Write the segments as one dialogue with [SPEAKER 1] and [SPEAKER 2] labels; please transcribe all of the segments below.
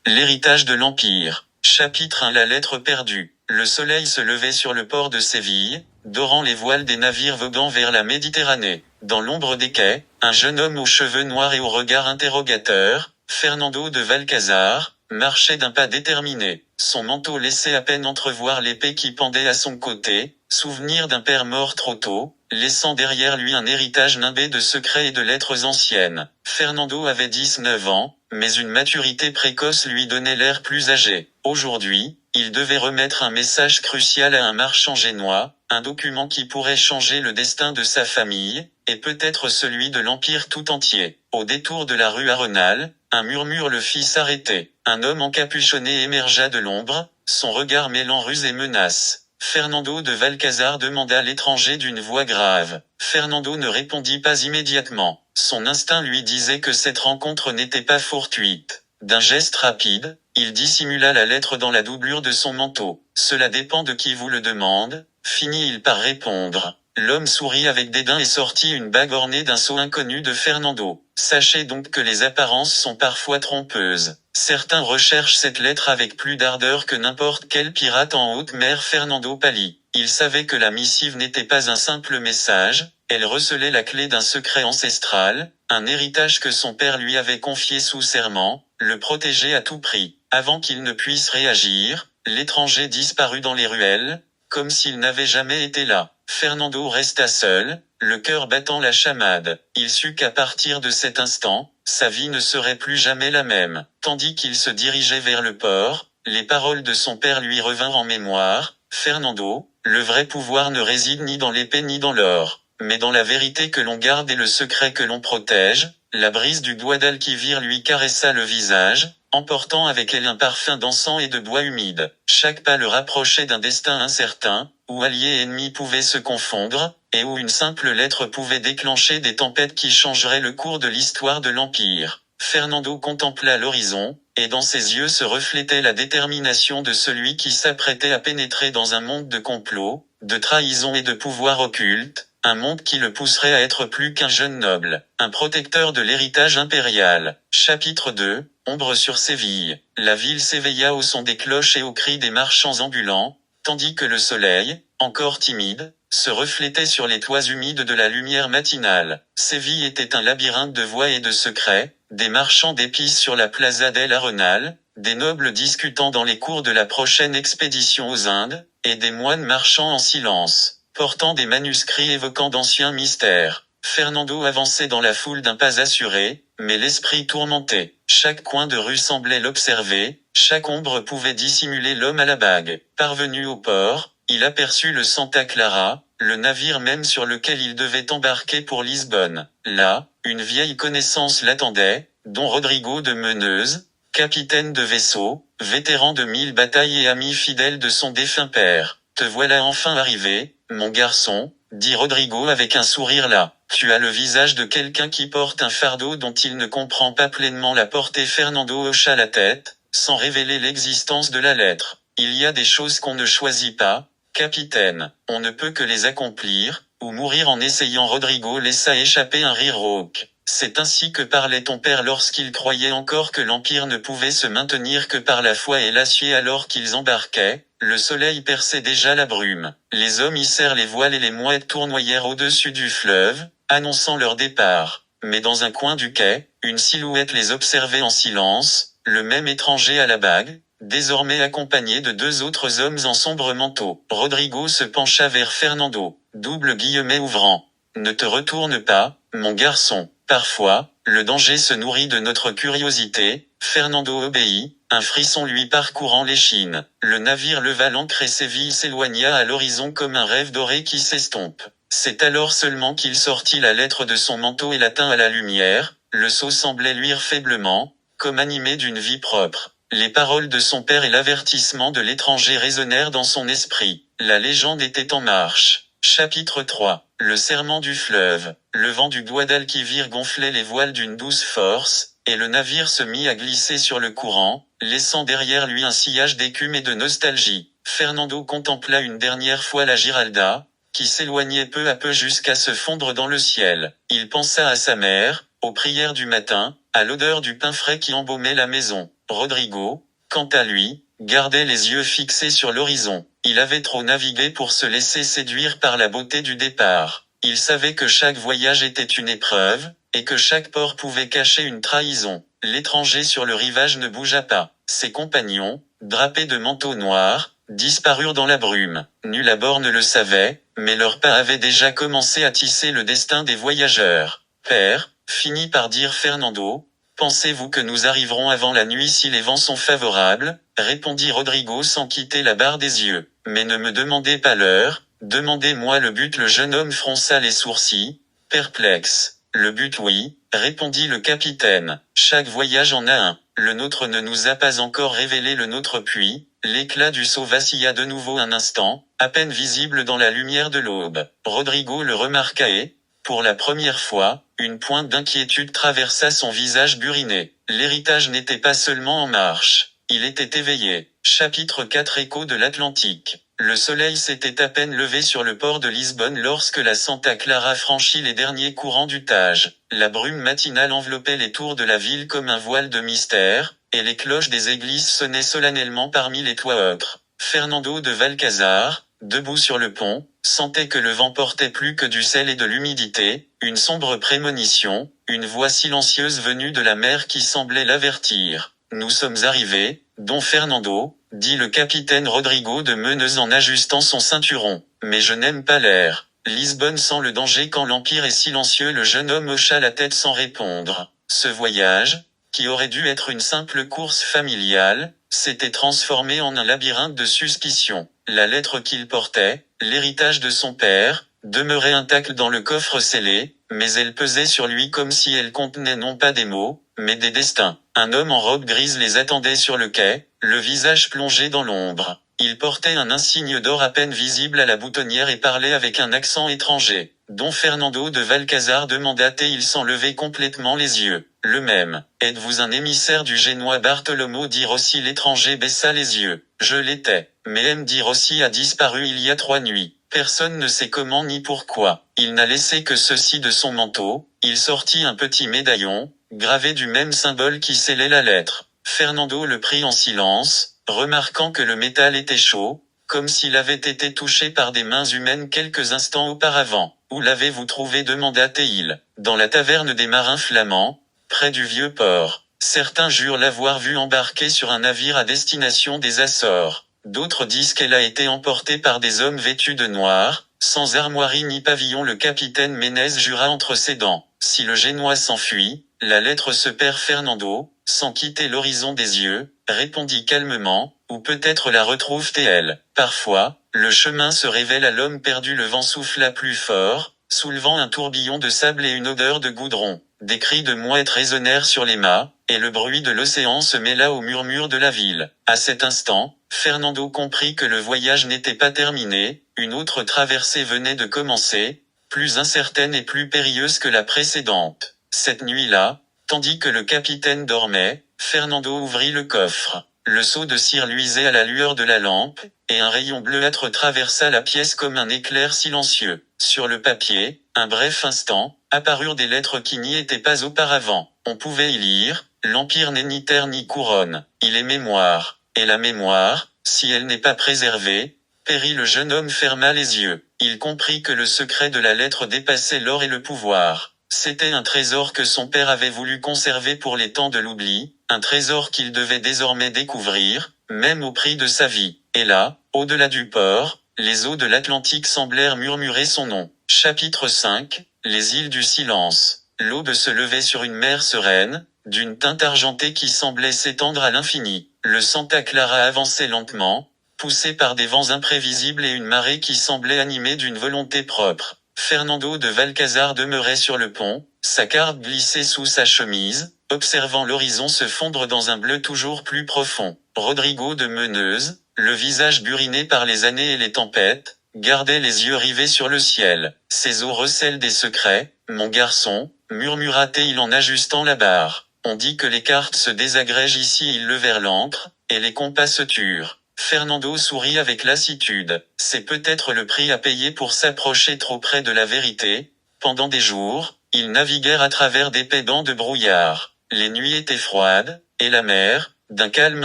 [SPEAKER 1] L'héritage de l'Empire. Chapitre 1. La lettre perdue. Le soleil se levait sur le port de Séville, dorant les voiles des navires voguant vers la Méditerranée. Dans l'ombre des quais, un jeune homme aux cheveux noirs et au regard interrogateur, Fernando de Valcázar, marchait d'un pas déterminé. Son manteau laissait à peine entrevoir l'épée qui pendait à son côté, souvenir d'un père mort trop tôt, laissant derrière lui un héritage nimbé de secrets et de lettres anciennes. Fernando avait 19 ans, mais une maturité précoce lui donnait l'air plus âgé. Aujourd'hui, il devait remettre un message crucial à un marchand génois, un document qui pourrait changer le destin de sa famille, et peut-être celui de l'Empire tout entier. Au détour de la rue Arenal, un murmure le fit s'arrêter. Un homme encapuchonné émergea de l'ombre, son regard mêlant ruse et menace. Fernando de Valcázar demanda l'étranger d'une voix grave. Fernando ne répondit pas immédiatement. Son instinct lui disait que cette rencontre n'était pas fortuite. D'un geste rapide, il dissimula la lettre dans la doublure de son manteau. « Cela dépend de qui vous le demande », finit-il par répondre. L'homme sourit avec dédain et sortit une bague ornée d'un sceau inconnu de Fernando. « Sachez donc que les apparences sont parfois trompeuses. Certains recherchent cette lettre avec plus d'ardeur que n'importe quel pirate en haute mer. » Fernando pâlit. Il savait que la missive n'était pas un simple message, elle recelait la clé d'un secret ancestral, un héritage que son père lui avait confié sous serment, le protéger à tout prix. Avant qu'il ne puisse réagir, l'étranger disparut dans les ruelles, comme s'il n'avait jamais été là. Fernando resta seul, le cœur battant la chamade. Il sut qu'à partir de cet instant, sa vie ne serait plus jamais la même. Tandis qu'il se dirigeait vers le port, les paroles de son père lui revinrent en mémoire. « Fernando, le vrai pouvoir ne réside ni dans l'épée ni dans l'or, mais dans la vérité que l'on garde et le secret que l'on protège. » La brise du Guadalquivir lui caressa le visage, emportant avec elle un parfum d'encens et de bois humide. Chaque pas le rapprochait d'un destin incertain, où alliés et ennemis pouvaient se confondre, et où une simple lettre pouvait déclencher des tempêtes qui changeraient le cours de l'histoire de l'Empire. Fernando contempla l'horizon, et dans ses yeux se reflétait la détermination de celui qui s'apprêtait à pénétrer dans un monde de complots, de trahison et de pouvoir occulte, un monde qui le pousserait à être plus qu'un jeune noble, un protecteur de l'héritage impérial. Chapitre 2. Ombre sur Séville. La ville s'éveilla au son des cloches et aux cris des marchands ambulants, tandis que le soleil, encore timide, se reflétait sur les toits humides de la lumière matinale. Séville était un labyrinthe de voies et de secrets, des marchands d'épices sur la Plaza del Arenal, des nobles discutant dans les cours de la prochaine expédition aux Indes, et des moines marchant en silence, portant des manuscrits évoquant d'anciens mystères. Fernando avançait dans la foule d'un pas assuré, mais l'esprit tourmenté. Chaque coin de rue semblait l'observer, chaque ombre pouvait dissimuler l'homme à la bague. Parvenu au port, il aperçut le Santa Clara, le navire même sur lequel il devait embarquer pour Lisbonne. Là, une vieille connaissance l'attendait, Don Rodrigo de Meneuse, capitaine de vaisseau, vétéran de 1000 batailles et ami fidèle de son défunt père. « Te voilà enfin arrivé, mon garçon, » dit Rodrigo avec un sourire là. « Tu as le visage de quelqu'un qui porte un fardeau dont il ne comprend pas pleinement la portée. » Fernando hocha la tête, sans révéler l'existence de la lettre. « Il y a des choses qu'on ne choisit pas, capitaine. On ne peut que les accomplir, ou mourir en essayant. » Rodrigo laissa échapper un rire rauque. « C'est ainsi que parlait ton père lorsqu'il croyait encore que l'Empire ne pouvait se maintenir que par la foi et l'acier. » Alors qu'ils embarquaient, le soleil perçait déjà la brume. Les hommes hissèrent les voiles et les mouettes tournoyèrent au-dessus du fleuve, annonçant leur départ. Mais dans un coin du quai, une silhouette les observait en silence, le même étranger à la bague, désormais accompagné de 2 autres hommes en sombre manteau. Rodrigo se pencha vers Fernando, double guillemet ouvrant. « Ne te retourne pas, mon garçon. Parfois, le danger se nourrit de notre curiosité. » Fernando obéit, un frisson lui parcourant l'échine. Le navire leva l'ancre et Séville s'éloigna à l'horizon comme un rêve doré qui s'estompe. C'est alors seulement qu'il sortit la lettre de son manteau et la tint à la lumière. Le sceau semblait luire faiblement, comme animé d'une vie propre. Les paroles de son père et l'avertissement de l'étranger résonnèrent dans son esprit. La légende était en marche. Chapitre 3. Le serment du fleuve. Le vent du Guadalquivir gonflait les voiles d'une douce force, et le navire se mit à glisser sur le courant, laissant derrière lui un sillage d'écume et de nostalgie. Fernando contempla une dernière fois la Giralda, qui s'éloignait peu à peu jusqu'à se fondre dans le ciel. Il pensa à sa mère, aux prières du matin, à l'odeur du pain frais qui embaumait la maison. Rodrigo, quant à lui, gardait les yeux fixés sur l'horizon. Il avait trop navigué pour se laisser séduire par la beauté du départ. Il savait que chaque voyage était une épreuve, et que chaque port pouvait cacher une trahison. L'étranger sur le rivage ne bougea pas. Ses compagnons, drapés de manteaux noirs, disparurent dans la brume. Nul à bord ne le savait, mais leurs pas avaient déjà commencé à tisser le destin des voyageurs. Père, finit par dire Fernando, pensez-vous que nous arriverons avant la nuit si les vents sont favorables? Répondit Rodrigo sans quitter la barre des yeux. Mais ne me demandez pas l'heure, demandez-moi le but. Le jeune homme fronça les sourcils, perplexe. Le but oui, répondit le capitaine. Chaque voyage en a un. Le nôtre ne nous a pas encore révélé le nôtre puis, l'éclat du sceau vacilla de nouveau un instant, à peine visible dans la lumière de l'aube. Rodrigo le remarqua et, pour la première fois, une pointe d'inquiétude traversa son visage buriné. L'héritage n'était pas seulement en marche. Il était éveillé. Chapitre 4 Écho de l'Atlantique. Le soleil s'était à peine levé sur le port de Lisbonne lorsque la Santa Clara franchit les derniers courants du Tage. La brume matinale enveloppait les tours de la ville comme un voile de mystère, et les cloches des églises sonnaient solennellement parmi les toits ocre. Fernando de Valcazar, debout sur le pont, sentait que le vent portait plus que du sel et de l'humidité, une sombre prémonition, une voix silencieuse venue de la mer qui semblait l'avertir. Nous sommes arrivés, Don Fernando, dit le capitaine Rodrigo de Meneuse en ajustant son ceinturon. Mais je n'aime pas l'air. Lisbonne sent le danger quand l'Empire est silencieux. Le jeune homme hocha la tête sans répondre. Ce voyage, qui aurait dû être une simple course familiale, s'était transformé en un labyrinthe de suspicions. La lettre qu'il portait, l'héritage de son père, demeurait intacte dans le coffre scellé, mais elle pesait sur lui comme si elle contenait non pas des mots, mais des destins. Un homme en robe grise les attendait sur le quai, le visage plongé dans l'ombre. Il portait un insigne d'or à peine visible à la boutonnière et parlait avec un accent étranger. Don Fernando de Valcazar demanda-t-il sans lever complètement les yeux. Le même. Êtes-vous un émissaire du Génois Bartholomew? Dit Rossi. L'étranger baissa les yeux. Je l'étais. Mais M. Rossi a disparu il y a 3 nuits. Personne ne sait comment ni pourquoi. Il n'a laissé que ceci de son manteau. Il sortit un petit médaillon, gravé du même symbole qui scellait la lettre. Fernando le prit en silence, remarquant que le métal était chaud, comme s'il avait été touché par des mains humaines quelques instants auparavant. Où l'avez-vous trouvé? demanda-t-il. Dans la taverne des marins flamands, près du vieux port. Certains jurent l'avoir vu embarquer sur un navire à destination des Açores. D'autres disent qu'elle a été emportée par des hommes vêtus de noir, sans armoirie ni pavillon. Le capitaine Ménez jura entre ses dents. Si le Génois s'enfuit, la lettre se perd. Fernando, sans quitter l'horizon des yeux, répondit calmement, ou peut-être la retrouve-t-elle. Parfois, le chemin se révèle à l'homme perdu. Le vent souffla plus fort, soulevant un tourbillon de sable et une odeur de goudron. Des cris de mouettes résonnèrent sur les mâts, et le bruit de l'océan se mêla au murmure de la ville. À cet instant, Fernando comprit que le voyage n'était pas terminé, une autre traversée venait de commencer, plus incertaine et plus périlleuse que la précédente. Cette nuit-là, tandis que le capitaine dormait, Fernando ouvrit le coffre. Le seau de cire luisait à la lueur de la lampe, et un rayon bleuâtre traversa la pièce comme un éclair silencieux. Sur le papier, un bref instant, apparurent des lettres qui n'y étaient pas auparavant. On pouvait y lire « L'Empire n'est ni terre ni couronne, il est mémoire. Et la mémoire, si elle n'est pas préservée, périt. » Le jeune homme ferma les yeux. Il comprit que le secret de la lettre dépassait l'or et le pouvoir. C'était un trésor que son père avait voulu conserver pour les temps de l'oubli, un trésor qu'il devait désormais découvrir, même au prix de sa vie. Et là, au-delà du port, les eaux de l'Atlantique semblèrent murmurer son nom. Chapitre 5 Les îles du silence. L'aube se levait sur une mer sereine, d'une teinte argentée qui semblait s'étendre à l'infini. Le Santa Clara avançait lentement, poussé par des vents imprévisibles et une marée qui semblait animée d'une volonté propre. Fernando de Valcazar demeurait sur le pont, sa carpe glissée sous sa chemise, observant l'horizon se fondre dans un bleu toujours plus profond. Rodrigo de Meneuse, le visage buriné par les années et les tempêtes, gardait les yeux rivés sur le ciel. Ses eaux recèlent des secrets, mon garçon, murmura-t-il en ajustant la barre. On dit que les cartes se désagrègent ici. Ils levèrent l'ancre, et les compas se turent. Fernando sourit avec lassitude. C'est peut-être le prix à payer pour s'approcher trop près de la vérité. Pendant des jours, ils naviguèrent à travers d'épais bancs de brouillard. Les nuits étaient froides, et la mer, d'un calme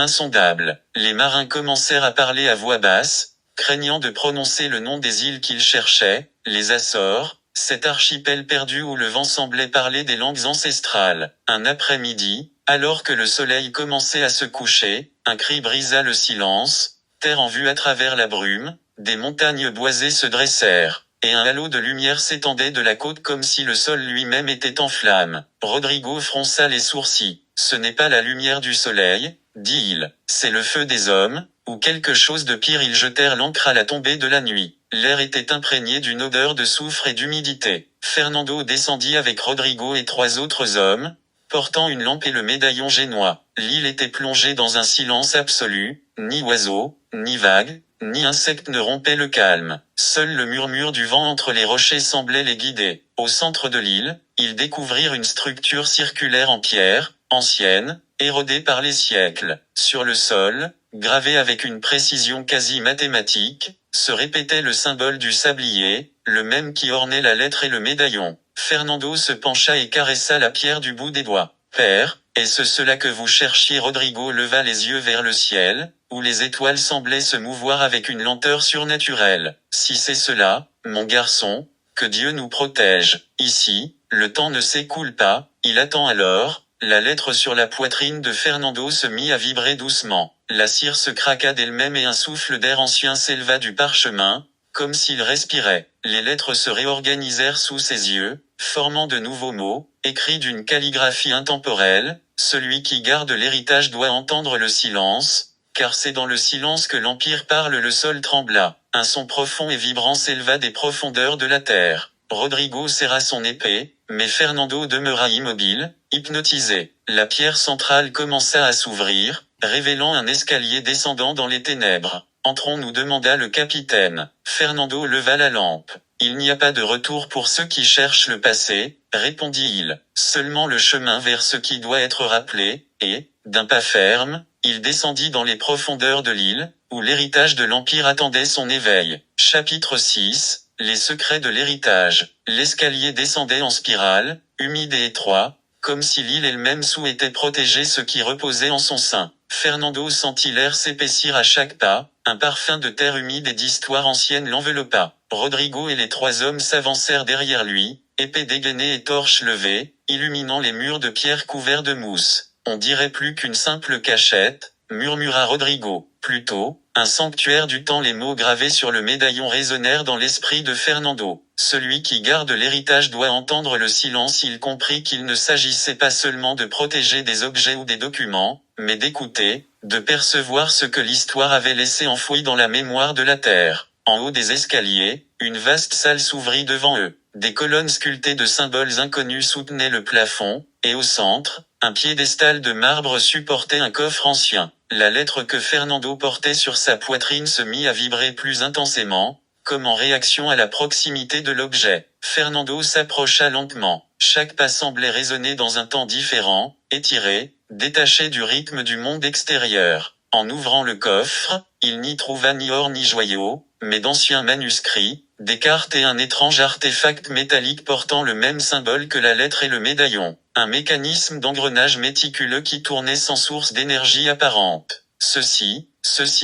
[SPEAKER 1] insondable. Les marins commencèrent à parler à voix basse, craignant de prononcer le nom des îles qu'ils cherchaient, les Açores, cet archipel perdu où le vent semblait parler des langues ancestrales. Un après-midi, alors que le soleil commençait à se coucher, un cri brisa le silence, terre en vue à travers la brume, des montagnes boisées se dressèrent, et un halo de lumière s'étendait de la côte comme si le sol lui-même était en flammes. Rodrigo fronça les sourcils. Ce n'est pas la lumière du soleil, dit-il, c'est le feu des hommes, ou quelque chose de pire. Ils jetèrent l'ancre à la tombée de la nuit. L'air était imprégné d'une odeur de soufre et d'humidité. Fernando descendit avec Rodrigo et 3 autres hommes, portant une lampe et le médaillon génois. L'île était plongée dans un silence absolu, ni oiseaux, ni vagues, ni insectes ne rompaient le calme. Seul le murmure du vent entre les rochers semblait les guider. Au centre de l'île, ils découvrirent une structure circulaire en pierre, ancienne, érodée par les siècles. Sur le sol, gravé avec une précision quasi mathématique, se répétait le symbole du sablier, le même qui ornait la lettre et le médaillon. Fernando se pencha et caressa la pierre du bout des doigts. « Père, est-ce cela que vous cherchiez ?» Rodrigo leva les yeux vers le ciel, où les étoiles semblaient se mouvoir avec une lenteur surnaturelle. « Si c'est cela, mon garçon, que Dieu nous protège. Ici, le temps ne s'écoule pas, il attend alors. » La lettre sur la poitrine de Fernando se mit à vibrer doucement. La cire se craqua d'elle-même et un souffle d'air ancien s'éleva du parchemin, comme s'il respirait. Les lettres se réorganisèrent sous ses yeux, formant de nouveaux mots, écrits d'une calligraphie intemporelle. Celui qui garde l'héritage doit entendre le silence, car c'est dans le silence que l'Empire parle. Le sol trembla. Un son profond et vibrant s'éleva des profondeurs de la terre. Rodrigo serra son épée, mais Fernando demeura immobile, hypnotisé. La pierre centrale commença à s'ouvrir, révélant un escalier descendant dans les ténèbres. « Entrons » nous demanda le capitaine. Fernando leva la lampe. « Il n'y a pas de retour pour ceux qui cherchent le passé », répondit-il. « Seulement le chemin vers ce qui doit être rappelé », et, d'un pas ferme, il descendit dans les profondeurs de l'île, où l'héritage de l'Empire attendait son éveil. Chapitre 6. Les secrets de l'héritage. L'escalier descendait en spirale, humide et étroit, comme si l'île elle-même souhaitait protéger ce qui reposait en son sein. Fernando sentit l'air s'épaissir à chaque pas, un parfum de terre humide et d'histoire ancienne l'enveloppa. Rodrigo et les 3 hommes s'avancèrent derrière lui, épées dégainées et torches levées, illuminant les murs de pierre couverts de mousse. « On dirait plus qu'une simple cachette », murmura Rodrigo. Plutôt, un sanctuaire du temps. Les mots gravés sur le médaillon résonnèrent dans l'esprit de Fernando. Celui qui garde l'héritage doit entendre le silence. Il comprit qu'il ne s'agissait pas seulement de protéger des objets ou des documents, mais d'écouter, de percevoir ce que l'histoire avait laissé enfoui dans la mémoire de la terre. En haut des escaliers, une vaste salle s'ouvrit devant eux. Des colonnes sculptées de symboles inconnus soutenaient le plafond, et au centre, un piédestal de marbre supportait un coffre ancien. La lettre que Fernando portait sur sa poitrine se mit à vibrer plus intensément, comme en réaction à la proximité de l'objet. Fernando s'approcha lentement. Chaque pas semblait résonner dans un temps différent, étiré, détaché du rythme du monde extérieur. En ouvrant le coffre, il n'y trouva ni or ni joyaux, mais d'anciens manuscrits, des cartes et un étrange artefact métallique portant le même symbole que la lettre et le médaillon. Un mécanisme d'engrenage méticuleux qui tournait sans source d'énergie apparente. Ceci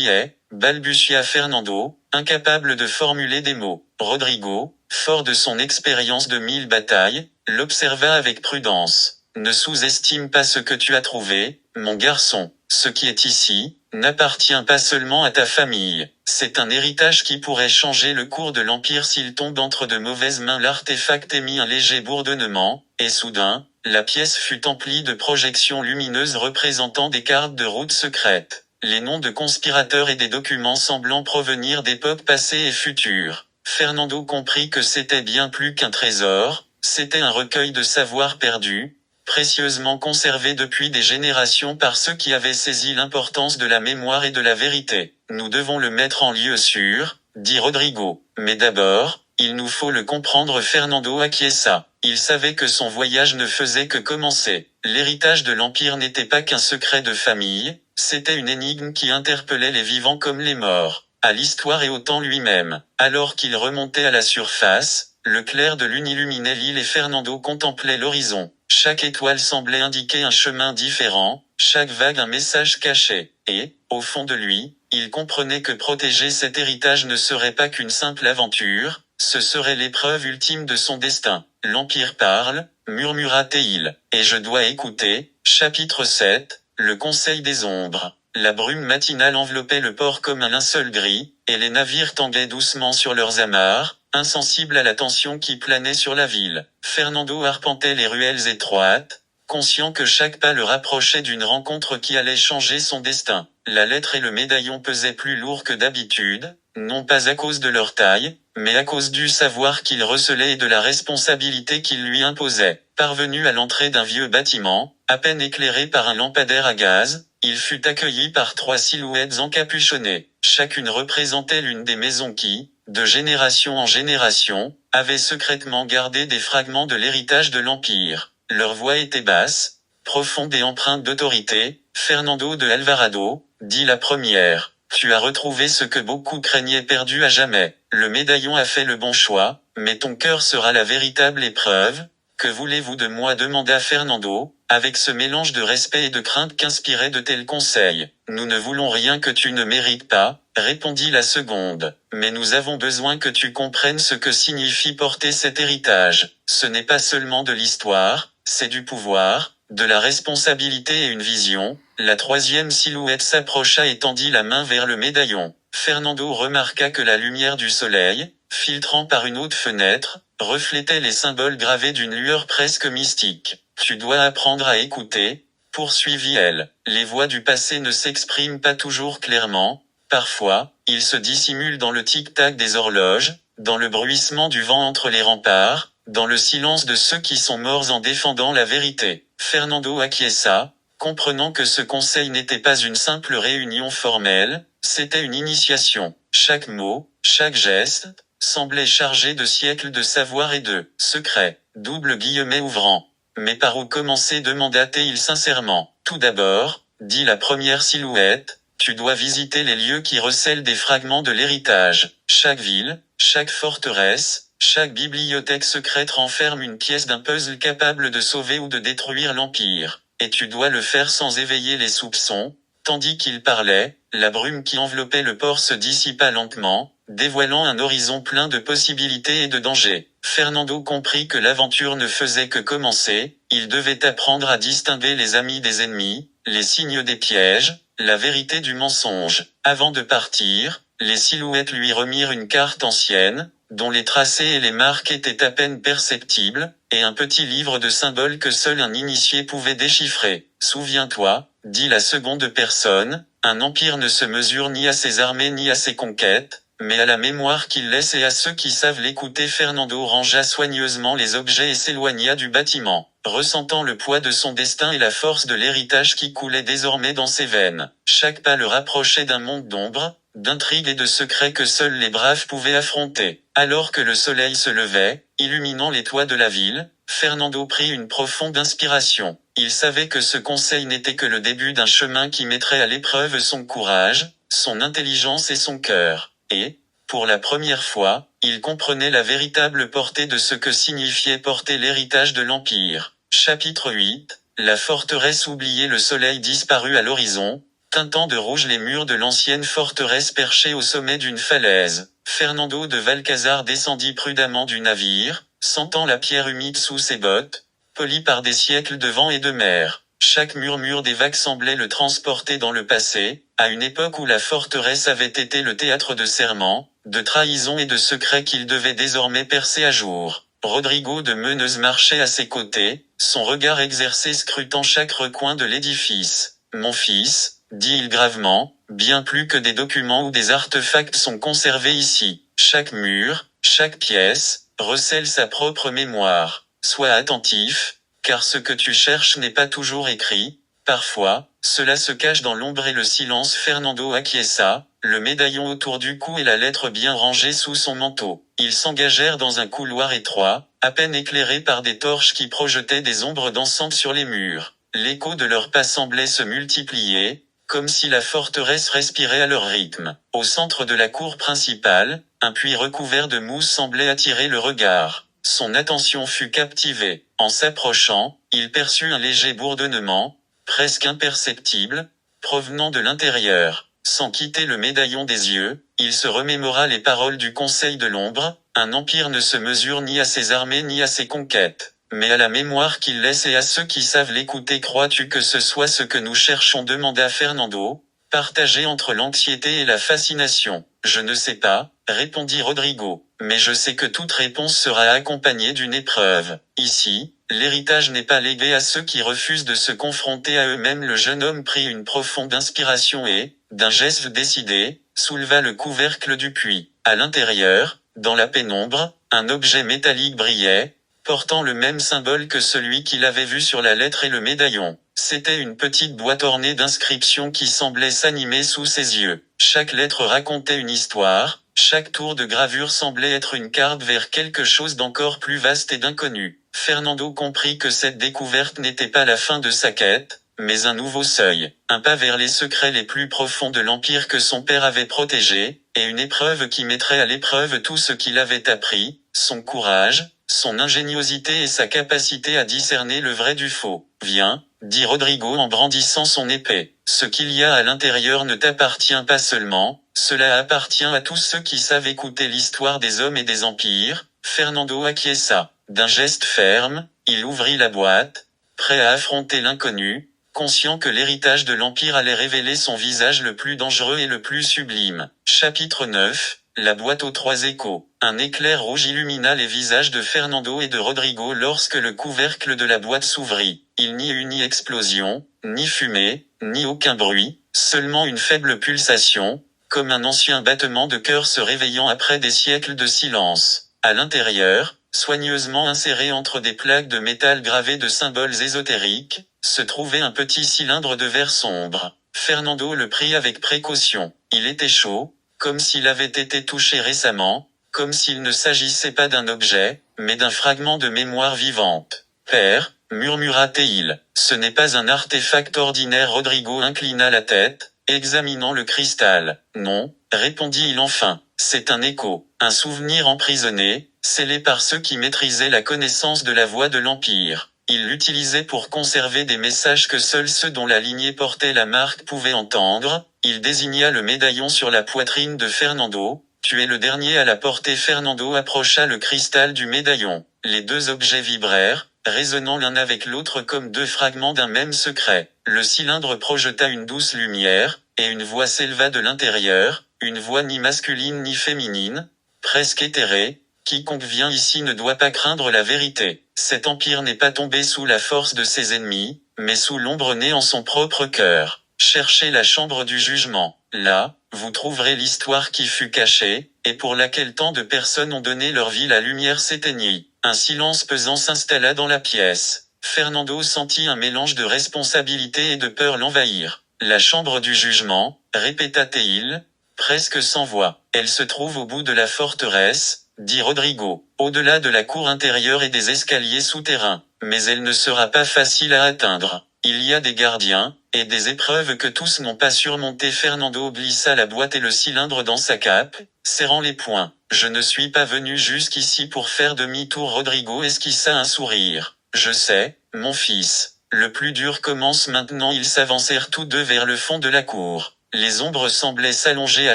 [SPEAKER 1] est, balbutia Fernando, incapable de formuler des mots. Rodrigo, fort de son expérience de 1000 batailles, l'observa avec prudence. Ne sous-estime pas ce que tu as trouvé, mon garçon. Ce qui est ici n'appartient pas seulement à ta famille. C'est un héritage qui pourrait changer le cours de l'Empire s'il tombe entre de mauvaises mains. L'artefact émit un léger bourdonnement, et soudain, la pièce fut emplie de projections lumineuses représentant des cartes de route secrètes. Les noms de conspirateurs et des documents semblant provenir d'époques passées et futures. Fernando comprit que c'était bien plus qu'un trésor, c'était un recueil de savoir perdu, précieusement conservé depuis des générations par ceux qui avaient saisi l'importance de la mémoire et de la vérité. Nous devons le mettre en lieu sûr, dit Rodrigo. Mais d'abord, il nous faut le comprendre. Fernando acquiesça. Il savait que son voyage ne faisait que commencer. L'héritage de l'Empire n'était pas qu'un secret de famille, c'était une énigme qui interpellait les vivants comme les morts, à l'histoire et au temps lui-même. Alors qu'il remontait à la surface, le clair de lune illuminait l'île et Fernando contemplait l'horizon. Chaque étoile semblait indiquer un chemin différent, chaque vague un message caché, et, au fond de lui, il comprenait que protéger cet héritage ne serait pas qu'une simple aventure, ce serait l'épreuve ultime de son destin. L'Empire parle, murmura Théil, et je dois écouter. Chapitre 7, le Conseil des Ombres. La brume matinale enveloppait le port comme un linceul gris, et les navires tanguaient doucement sur leurs amarres, insensibles à la tension qui planait sur la ville. Fernando arpentait les ruelles étroites, conscient que chaque pas le rapprochait d'une rencontre qui allait changer son destin. La lettre et le médaillon pesaient plus lourd que d'habitude, non pas à cause de leur taille, mais à cause du savoir qu'il recelait et de la responsabilité qu'il lui imposait. Parvenu à l'entrée d'un vieux bâtiment, à peine éclairé par un lampadaire à gaz, il fut accueilli par 3 silhouettes encapuchonnées. Chacune représentait l'une des maisons qui, de génération en génération, avaient secrètement gardé des fragments de l'héritage de l'Empire. Leur voix était basse, profonde et empreinte d'autorité. Fernando de Alvarado, dit la première. Tu as retrouvé ce que beaucoup craignaient perdu à jamais. Le médaillon a fait le bon choix, mais ton cœur sera la véritable épreuve. Que voulez-vous de moi demanda Fernando, avec ce mélange de respect et de crainte qu'inspiraient de tels conseils. Nous ne voulons rien que tu ne mérites pas, répondit la seconde. Mais nous avons besoin que tu comprennes ce que signifie porter cet héritage. Ce n'est pas seulement de l'histoire, c'est du pouvoir, de la responsabilité et une vision. La troisième silhouette s'approcha et tendit la main vers le médaillon. Fernando remarqua que la lumière du soleil, filtrant par une haute fenêtre, reflétait les symboles gravés d'une lueur presque mystique. Tu dois apprendre à écouter, poursuivit-elle. Les voix du passé ne s'expriment pas toujours clairement. Parfois, ils se dissimulent dans le tic-tac des horloges, dans le bruissement du vent entre les remparts, dans le silence de ceux qui sont morts en défendant la vérité. Fernando acquiesça, comprenant que ce conseil n'était pas une simple réunion formelle, c'était une initiation. Chaque mot, chaque geste, semblait chargé de siècles de savoir et de secrets. Double guillemet ouvrant. Mais par où commencer demanda-t-il sincèrement. Tout d'abord, dit la première silhouette, tu dois visiter les lieux qui recèlent des fragments de l'héritage. Chaque ville, chaque forteresse, chaque bibliothèque secrète renferme une pièce d'un puzzle capable de sauver ou de détruire l'Empire. Et tu dois le faire sans éveiller les soupçons. Tandis qu'il parlait, la brume qui enveloppait le port se dissipa lentement, dévoilant un horizon plein de possibilités et de dangers. Fernando comprit que l'aventure ne faisait que commencer, il devait apprendre à distinguer les amis des ennemis, les signes des pièges, la vérité du mensonge. Avant de partir, les silhouettes lui remirent une carte ancienne, dont les tracés et les marques étaient à peine perceptibles, et un petit livre de symboles que seul un initié pouvait déchiffrer. Souviens-toi, dit la seconde personne, un empire ne se mesure ni à ses armées ni à ses conquêtes, mais à la mémoire qu'il laisse et à ceux qui savent l'écouter. Fernando rangea soigneusement les objets et s'éloigna du bâtiment, ressentant le poids de son destin et la force de l'héritage qui coulait désormais dans ses veines. Chaque pas le rapprochait d'un monde d'ombre, d'intrigues et de secrets que seuls les braves pouvaient affronter. Alors que le soleil se levait, illuminant les toits de la ville, Fernando prit une profonde inspiration. Il savait que ce conseil n'était que le début d'un chemin qui mettrait à l'épreuve son courage, son intelligence et son cœur. Et, pour la première fois, il comprenait la véritable portée de ce que signifiait porter l'héritage de l'Empire. Chapitre 8. La forteresse oubliée. Le soleil disparut à l'horizon, teintant de rouge les murs de l'ancienne forteresse perchée au sommet d'une falaise. Fernando de Valcazar descendit prudemment du navire, sentant la pierre humide sous ses bottes, poli par des siècles de vent et de mer. Chaque murmure des vagues semblait le transporter dans le passé, à une époque où la forteresse avait été le théâtre de serments, de trahisons et de secrets qu'il devait désormais percer à jour. Rodrigo de Meneuse marchait à ses côtés, son regard exercé scrutant chaque recoin de l'édifice. « Mon fils, dit-il gravement, bien plus que des documents ou des artefacts sont conservés ici. Chaque mur, chaque pièce, recèle sa propre mémoire. Sois attentif, car ce que tu cherches n'est pas toujours écrit. Parfois, cela se cache dans l'ombre et le silence. Fernando acquiesça, le médaillon autour du cou et la lettre bien rangée sous son manteau. Ils s'engagèrent dans un couloir étroit, à peine éclairé par des torches qui projetaient des ombres dansantes sur les murs. L'écho de leurs pas semblait se multiplier, comme si la forteresse respirait à leur rythme. Au centre de la cour principale, un puits recouvert de mousse semblait attirer le regard. Son attention fut captivée. En s'approchant, il perçut un léger bourdonnement, presque imperceptible, provenant de l'intérieur. Sans quitter le médaillon des yeux, il se remémora les paroles du Conseil de l'Ombre, un empire ne se mesure ni à ses armées ni à ses conquêtes, mais à la mémoire qu'il laisse et à ceux qui savent l'écouter. Crois-tu que ce soit ce que nous cherchons? Demanda Fernando, partagé entre l'anxiété et la fascination. Je ne sais pas, répondit Rodrigo, mais je sais que toute réponse sera accompagnée d'une épreuve. Ici, l'héritage n'est pas légué à ceux qui refusent de se confronter à eux-mêmes. Le jeune homme prit une profonde inspiration et, d'un geste décidé, souleva le couvercle du puits. À l'intérieur, dans la pénombre, un objet métallique brillait, portant le même symbole que celui qu'il avait vu sur la lettre et le médaillon. C'était une petite boîte ornée d'inscriptions qui semblait s'animer sous ses yeux. Chaque lettre racontait une histoire, chaque tour de gravure semblait être une carte vers quelque chose d'encore plus vaste et d'inconnu. Fernando comprit que cette découverte n'était pas la fin de sa quête, mais un nouveau seuil, un pas vers les secrets les plus profonds de l'empire que son père avait protégé, et une épreuve qui mettrait à l'épreuve tout ce qu'il avait appris, son courage, son ingéniosité et sa capacité à discerner le vrai du faux. Viens, dit Rodrigo en brandissant son épée. Ce qu'il y a à l'intérieur ne t'appartient pas seulement, cela appartient à tous ceux qui savent écouter l'histoire des hommes et des empires. Fernando acquiesça. D'un geste ferme, il ouvrit la boîte, prêt à affronter l'inconnu, conscient que l'héritage de l'Empire allait révéler son visage le plus dangereux et le plus sublime. Chapitre 9. La boîte aux 3 échos. Un éclair rouge illumina les visages de Fernando et de Rodrigo lorsque le couvercle de la boîte s'ouvrit. Il n'y eut ni explosion, ni fumée, ni aucun bruit, seulement une faible pulsation, comme un ancien battement de cœur se réveillant après des siècles de silence. À l'intérieur, soigneusement inséré entre des plaques de métal gravées de symboles ésotériques, se trouvait un petit cylindre de verre sombre. Fernando le prit avec précaution. Il était chaud, comme s'il avait été touché récemment, comme s'il ne s'agissait pas d'un objet, mais d'un fragment de mémoire vivante. Père, murmura-t-il, ce n'est pas un artefact ordinaire. Rodrigo inclina la tête, examinant le cristal. Non, répondit-il enfin, c'est un écho, un souvenir emprisonné, scellé par ceux qui maîtrisaient la connaissance de la voix de l'Empire. Il l'utilisait pour conserver des messages que seuls ceux dont la lignée portait la marque pouvaient entendre. Il désigna le médaillon sur la poitrine de Fernando. Tu es le dernier à la porter. Fernando approcha le cristal du médaillon. Les deux objets vibrèrent, résonnant l'un avec l'autre comme deux fragments d'un même secret. Le cylindre projeta une douce lumière, et une voix s'éleva de l'intérieur, une voix ni masculine ni féminine, presque éthérée. Quiconque vient ici ne doit pas craindre la vérité. Cet empire n'est pas tombé sous la force de ses ennemis, mais sous l'ombre née en son propre cœur. Cherchez la chambre du jugement. Là, vous trouverez l'histoire qui fut cachée, et pour laquelle tant de personnes ont donné leur vie. La lumière s'éteignit. Un silence pesant s'installa dans la pièce. Fernando sentit un mélange de responsabilité et de peur l'envahir. La chambre du jugement, répéta-t-il, presque sans voix. Elle se trouve au bout de la forteresse, dit Rodrigo, au-delà de la cour intérieure et des escaliers souterrains. Mais elle ne sera pas facile à atteindre. Il y a des gardiens, et des épreuves que tous n'ont pas surmontées. Fernando glissa la boîte et le cylindre dans sa cape, serrant les poings. Je ne suis pas venu jusqu'ici pour faire demi-tour. Rodrigo esquissa un sourire. Je sais, mon fils. Le plus dur commence maintenant. Ils s'avancèrent tous deux vers le fond de la cour. Les ombres semblaient s'allonger à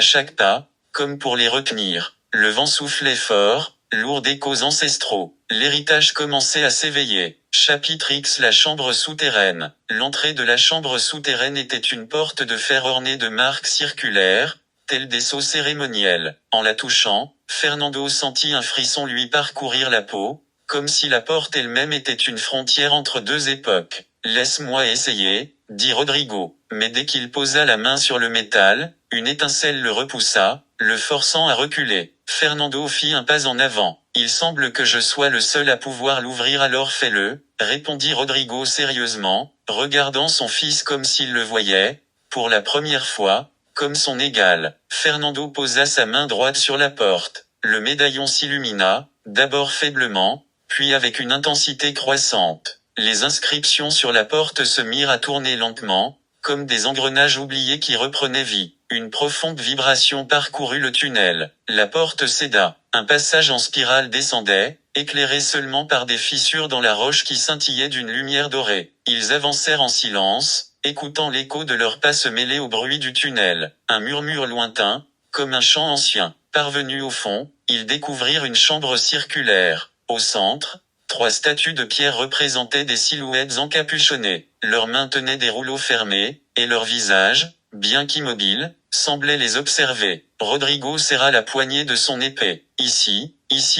[SPEAKER 1] chaque pas, comme pour les retenir. Le vent soufflait fort, lourd d'échos ancestraux. L'héritage commençait à s'éveiller. Chapitre X. La chambre souterraine. L'entrée de la chambre souterraine était une porte de fer ornée de marques circulaires, telles des sceaux cérémoniels. En la touchant, Fernando sentit un frisson lui parcourir la peau, comme si la porte elle-même était une frontière entre deux époques. Laisse-moi essayer, dit Rodrigo. Mais dès qu'il posa la main sur le métal, une étincelle le repoussa, le forçant à reculer. Fernando fit un pas en avant. Il semble que je sois le seul à pouvoir l'ouvrir. Alors fais-le, répondit Rodrigo sérieusement, regardant son fils comme s'il le voyait, pour la première fois, comme son égal. Fernando posa sa main droite sur la porte. Le médaillon s'illumina, d'abord faiblement, puis avec une intensité croissante. Les inscriptions sur la porte se mirent à tourner lentement, comme des engrenages oubliés qui reprenaient vie. Une profonde vibration parcourut le tunnel. La porte céda. Un passage en spirale descendait, éclairés seulement par des fissures dans la roche qui scintillaient d'une lumière dorée. Ils avancèrent en silence, écoutant l'écho de leurs pas se mêler au bruit du tunnel. Un murmure lointain, comme un chant ancien. Parvenus au fond, ils découvrirent une chambre circulaire. Au centre, 3 statues de pierre représentaient des silhouettes encapuchonnées. Leurs mains tenaient des rouleaux fermés, et leurs visages, bien qu'immobiles, semblaient les observer. Rodrigo serra la poignée de son épée. Ici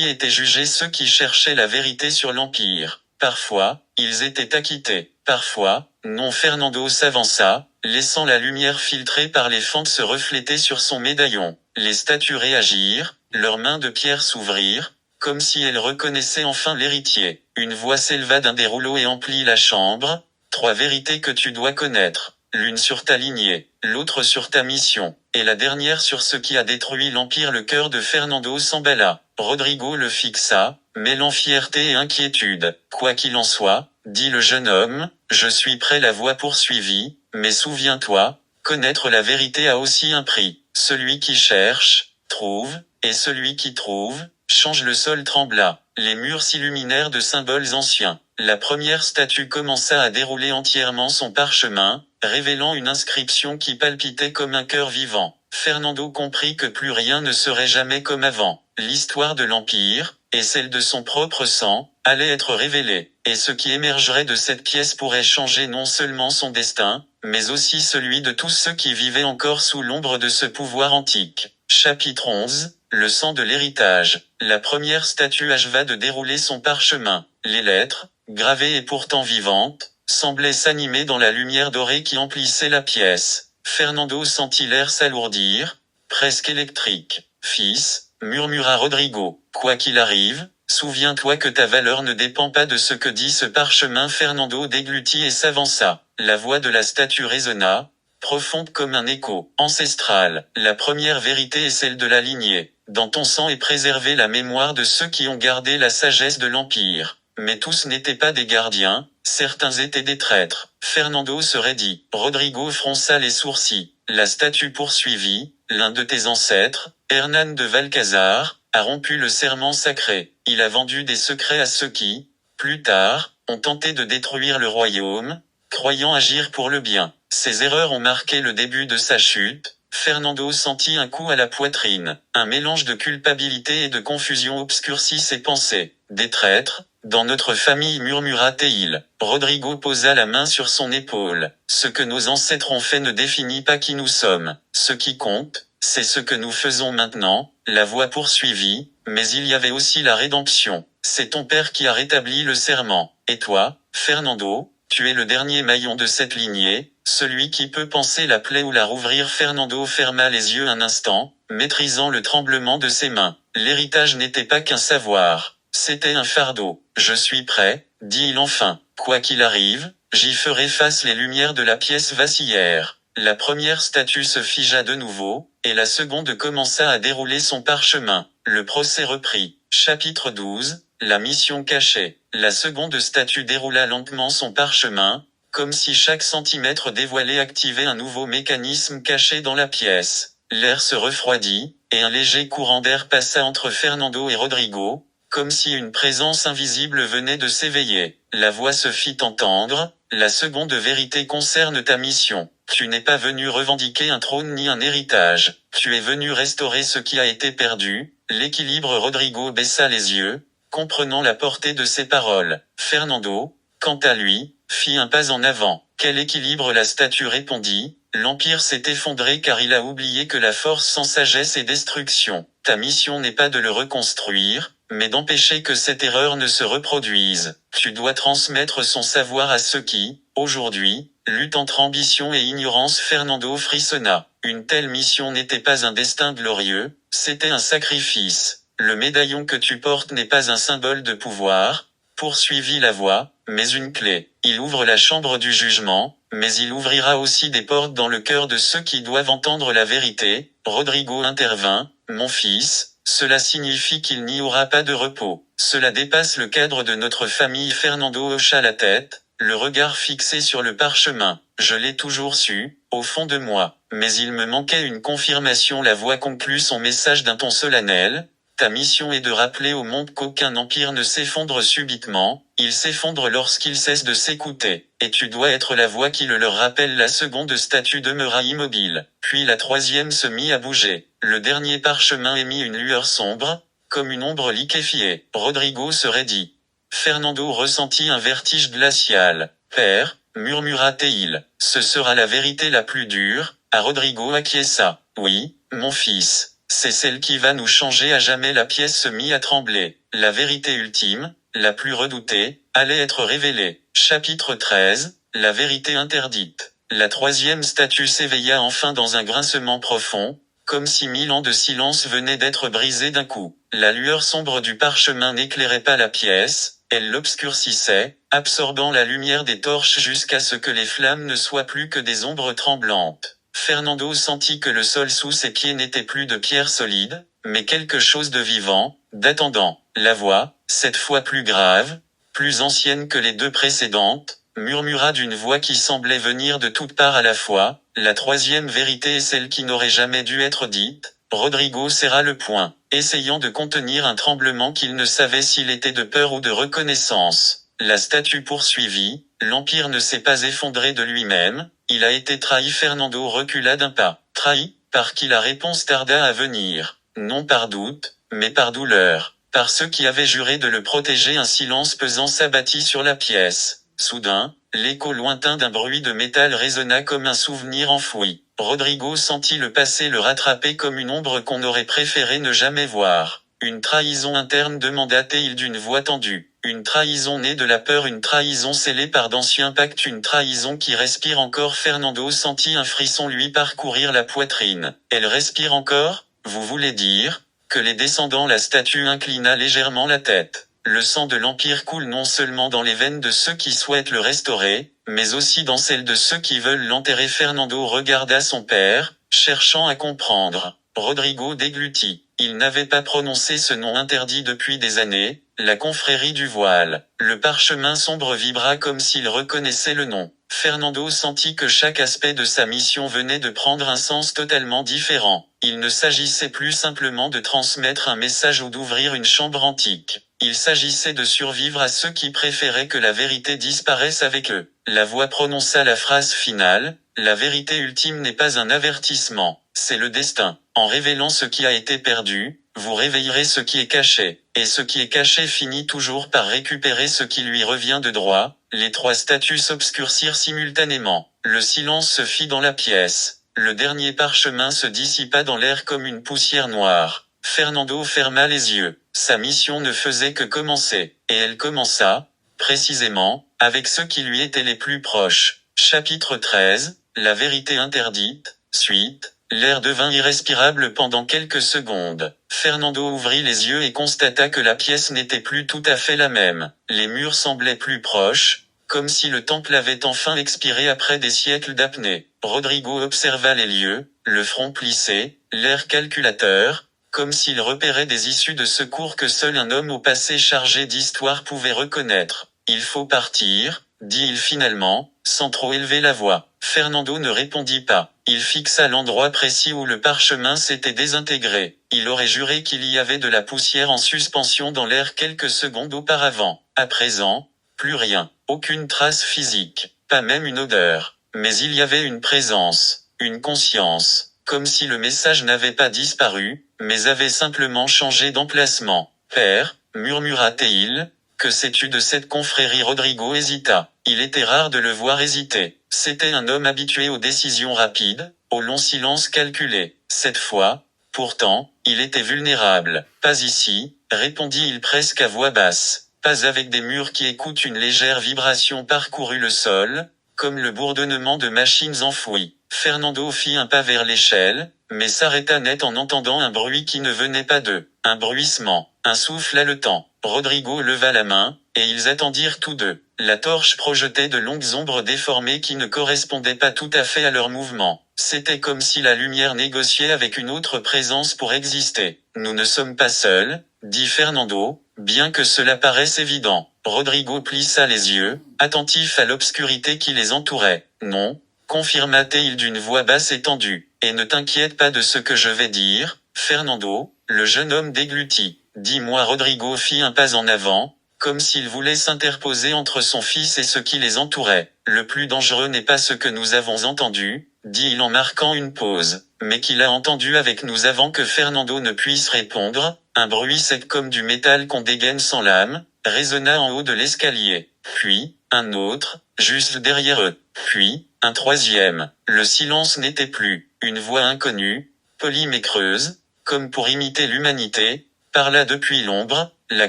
[SPEAKER 1] étaient jugés ceux qui cherchaient la vérité sur l'Empire. Parfois, ils étaient acquittés. Parfois, non. Fernando s'avança, laissant la lumière filtrée par les fentes se refléter sur son médaillon. Les statues réagirent, leurs mains de pierre s'ouvrirent, comme si elles reconnaissaient enfin l'héritier. Une voix s'éleva d'un des rouleaux et emplit la chambre. 3 vérités que tu dois connaître. L'une sur ta lignée, l'autre sur ta mission, et la dernière sur ce qui a détruit l'Empire. Le cœur de Fernando s'emballa. Rodrigo le fixa, mêlant fierté et inquiétude. Quoi qu'il en soit, dit le jeune homme, je suis prêt. La voix poursuivit, mais souviens-toi, connaître la vérité a aussi un prix. Celui qui cherche, trouve, et celui qui trouve, change. Le sol trembla. Les murs s'illuminèrent de symboles anciens. La première statue commença à dérouler entièrement son parchemin, révélant une inscription qui palpitait comme un cœur vivant. Fernando comprit que plus rien ne serait jamais comme avant. L'histoire de l'Empire, et celle de son propre sang, allait être révélée, et ce qui émergerait de cette pièce pourrait changer non seulement son destin, mais aussi celui de tous ceux qui vivaient encore sous l'ombre de ce pouvoir antique. Chapitre 11. Le sang de l'héritage. La première statue acheva de dérouler son parchemin. Les lettres, gravées et pourtant vivantes, semblaient s'animer dans la lumière dorée qui emplissait la pièce. Fernando sentit l'air s'alourdir, presque électrique. Fils, murmura Rodrigo, quoi qu'il arrive, souviens-toi que ta valeur ne dépend pas de ce que dit ce parchemin. Fernando déglutit et s'avança. La voix de la statue résonna, profonde comme un écho, ancestral. La première vérité est celle de la lignée. Dans ton sang est préservée la mémoire de ceux qui ont gardé la sagesse de l'Empire. Mais tous n'étaient pas des gardiens, certains étaient des traîtres. Fernando se raidit. Rodrigo fronça les sourcils. La statue poursuivit, l'un de tes ancêtres, Hernán de Valcázar, a rompu le serment sacré. Il a vendu des secrets à ceux qui, plus tard, ont tenté de détruire le royaume, croyant agir pour le bien. Ces erreurs ont marqué le début de sa chute. Fernando sentit un coup à la poitrine. Un mélange de culpabilité et de confusion obscurcit ses pensées. Des traîtres, dans notre famille, murmura-t-il. Rodrigo posa la main sur son épaule. Ce que nos ancêtres ont fait ne définit pas qui nous sommes. Ce qui compte, c'est ce que nous faisons maintenant. La voix poursuivit, mais il y avait aussi la rédemption. C'est ton père qui a rétabli le serment. Et toi, Fernando, tu es le dernier maillon de cette lignée, celui qui peut panser la plaie ou la rouvrir. Fernando ferma les yeux un instant, maîtrisant le tremblement de ses mains. L'héritage n'était pas qu'un savoir, c'était un fardeau. Je suis prêt, dit-il enfin. Quoi qu'il arrive, j'y ferai face. Les lumières de la pièce vacillèrent. La première statue se figea de nouveau, et la seconde commença à dérouler son parchemin. Le procès reprit. Chapitre 12. La mission cachée. La seconde statue déroula lentement son parchemin, comme si chaque centimètre dévoilé activait un nouveau mécanisme caché dans la pièce. L'air se refroidit, et un léger courant d'air passa entre Fernando et Rodrigo, comme si une présence invisible venait de s'éveiller. La voix se fit entendre, la seconde vérité concerne ta mission. Tu n'es pas venu revendiquer un trône ni un héritage. Tu es venu restaurer ce qui a été perdu. L'équilibre. Rodrigo baissa les yeux, comprenant la portée de ses paroles. Fernando, quant à lui, fit un pas en avant. Quel équilibre? La statue répondit. L'Empire s'est effondré car il a oublié que la force sans sagesse est destruction. Ta mission n'est pas de le reconstruire, mais d'empêcher que cette erreur ne se reproduise. Tu dois transmettre son savoir à ceux qui, aujourd'hui, luttent entre ambition et ignorance. Fernando frissonna. Une telle mission n'était pas un destin glorieux, c'était un sacrifice. Le médaillon que tu portes n'est pas un symbole de pouvoir, poursuivit la voix, mais une clé. Il ouvre la chambre du jugement, mais il ouvrira aussi des portes dans le cœur de ceux qui doivent entendre la vérité. Rodrigo intervint. Mon fils, cela signifie qu'il n'y aura pas de repos. Cela dépasse le cadre de notre famille. Fernando hocha la tête, le regard fixé sur le parchemin. Je l'ai toujours su, au fond de moi, mais il me manquait une confirmation. La voix conclut son message d'un ton solennel. Ta mission est de rappeler au monde qu'aucun empire ne s'effondre subitement, il s'effondre lorsqu'il cesse de s'écouter, et tu dois être la voix qui le leur rappelle. La seconde statue demeura immobile, puis la troisième se mit à bouger. Le dernier parchemin émit une lueur sombre, comme une ombre liquéfiée. Rodrigo se raidit. Fernando ressentit un vertige glacial. Père, murmura-t-il, ce sera la vérité la plus dure. À Rodrigo acquiesça. Oui, mon fils. C'est celle qui va nous changer à jamais. La pièce se mit à trembler. La vérité ultime, la plus redoutée, allait être révélée. Chapitre 13, la vérité interdite. La troisième statue s'éveilla enfin dans un grincement profond, comme si 1000 ans de silence venaient d'être brisés d'un coup. La lueur sombre du parchemin n'éclairait pas la pièce, elle l'obscurcissait, absorbant la lumière des torches jusqu'à ce que les flammes ne soient plus que des ombres tremblantes. Fernando sentit que le sol sous ses pieds n'était plus de pierre solide, mais quelque chose de vivant, d'attendant. La voix, cette fois plus grave, plus ancienne que les deux précédentes, murmura d'une voix qui semblait venir de toutes parts à la fois. La troisième vérité est celle qui n'aurait jamais dû être dite. Rodrigo serra le poing, essayant de contenir un tremblement qu'il ne savait s'il était de peur ou de reconnaissance. La statue poursuivit, l'Empire ne s'est pas effondré de lui-même, il a été trahi. Fernando recula d'un pas. Trahi, par qui? La réponse tarda à venir. Non par doute, mais par douleur. Par ceux qui avaient juré de le protéger. Un silence pesant s'abattit sur la pièce. Soudain, l'écho lointain d'un bruit de métal résonna comme un souvenir enfoui. Rodrigo sentit le passé le rattraper comme une ombre qu'on aurait préféré ne jamais voir. Une trahison interne, demanda-t-il d'une voix tendue. Une trahison née de la peur, une trahison scellée par d'anciens pactes, une trahison qui respire encore. Fernando sentit un frisson lui parcourir la poitrine. Elle respire encore, vous voulez dire, que les descendants? La statue inclina légèrement la tête. Le sang de l'Empire coule non seulement dans les veines de ceux qui souhaitent le restaurer, mais aussi dans celles de ceux qui veulent l'enterrer. Fernando regarda son père, cherchant à comprendre. Rodrigo déglutit. Il n'avait pas prononcé ce nom interdit depuis des années, la confrérie du voile. Le parchemin sombre vibra comme s'il reconnaissait le nom. Fernando sentit que chaque aspect de sa mission venait de prendre un sens totalement différent. Il ne s'agissait plus simplement de transmettre un message ou d'ouvrir une chambre antique. Il s'agissait de survivre à ceux qui préféraient que la vérité disparaisse avec eux. La voix prononça la phrase finale, la vérité ultime n'est pas un avertissement, c'est le destin. En révélant ce qui a été perdu, vous réveillerez ce qui est caché, et ce qui est caché finit toujours par récupérer ce qui lui revient de droit. Les trois statues s'obscurcirent simultanément. Le silence se fit dans la pièce. Le dernier parchemin se dissipa dans l'air comme une poussière noire. Fernando ferma les yeux. Sa mission ne faisait que commencer, et elle commença, précisément, avec ceux qui lui étaient les plus proches. Chapitre 13, la vérité interdite, suite. L'air devint irrespirable pendant quelques secondes. Fernando ouvrit les yeux et constata que la pièce n'était plus tout à fait la même. Les murs semblaient plus proches, comme si le temple avait enfin expiré après des siècles d'apnée. Rodrigo observa les lieux, le front plissé, l'air calculateur, comme s'il repérait des issues de secours que seul un homme au passé chargé d'histoire pouvait reconnaître. Il faut partir, dit-il finalement, sans trop élever la voix. Fernando ne répondit pas. Il fixa l'endroit précis où le parchemin s'était désintégré. Il aurait juré qu'il y avait de la poussière en suspension dans l'air quelques secondes auparavant. À présent, plus rien. Aucune trace physique. Pas même une odeur. Mais il y avait une présence. Une conscience. Comme si le message n'avait pas disparu, mais avait simplement changé d'emplacement. Père, murmura-t-il, que sais-tu de cette confrérie? Rodrigo hésita. Il était rare de le voir hésiter. C'était un homme habitué aux décisions rapides, aux longs silences calculés. Cette fois, pourtant, il était vulnérable. Pas ici, répondit-il presque à voix basse. Pas avec des murs qui écoutent. Une légère vibration parcourut le sol, comme le bourdonnement de machines enfouies. Fernando fit un pas vers l'échelle, mais s'arrêta net en entendant un bruit qui ne venait pas d'eux. Un bruissement, un souffle haletant. Rodrigo leva la main, et ils attendirent tous deux. La torche projetait de longues ombres déformées qui ne correspondaient pas tout à fait à leur mouvement. C'était comme si la lumière négociait avec une autre présence pour exister. Nous ne sommes pas seuls, dit Fernando, bien que cela paraisse évident. Rodrigo plissa les yeux, attentif à l'obscurité qui les entourait. Non, confirma-t-il d'une voix basse et tendue. Et ne t'inquiète pas de ce que je vais dire, Fernando, Le jeune homme déglutit. Dis-moi, Rodrigo fit un pas en avant, comme s'il voulait s'interposer entre son fils et ce qui les entourait. Le plus dangereux n'est pas ce que nous avons entendu, dit-il en marquant une pause, mais qu'il a entendu avec nous avant que Fernando ne puisse répondre. Un bruit sec comme du métal qu'on dégaine sans lame, résonna en haut de l'escalier. Puis, un autre, juste derrière eux. Puis, un troisième. Le silence n'était plus. Une voix inconnue, polie mais creuse, comme pour imiter l'humanité, parla depuis l'ombre. La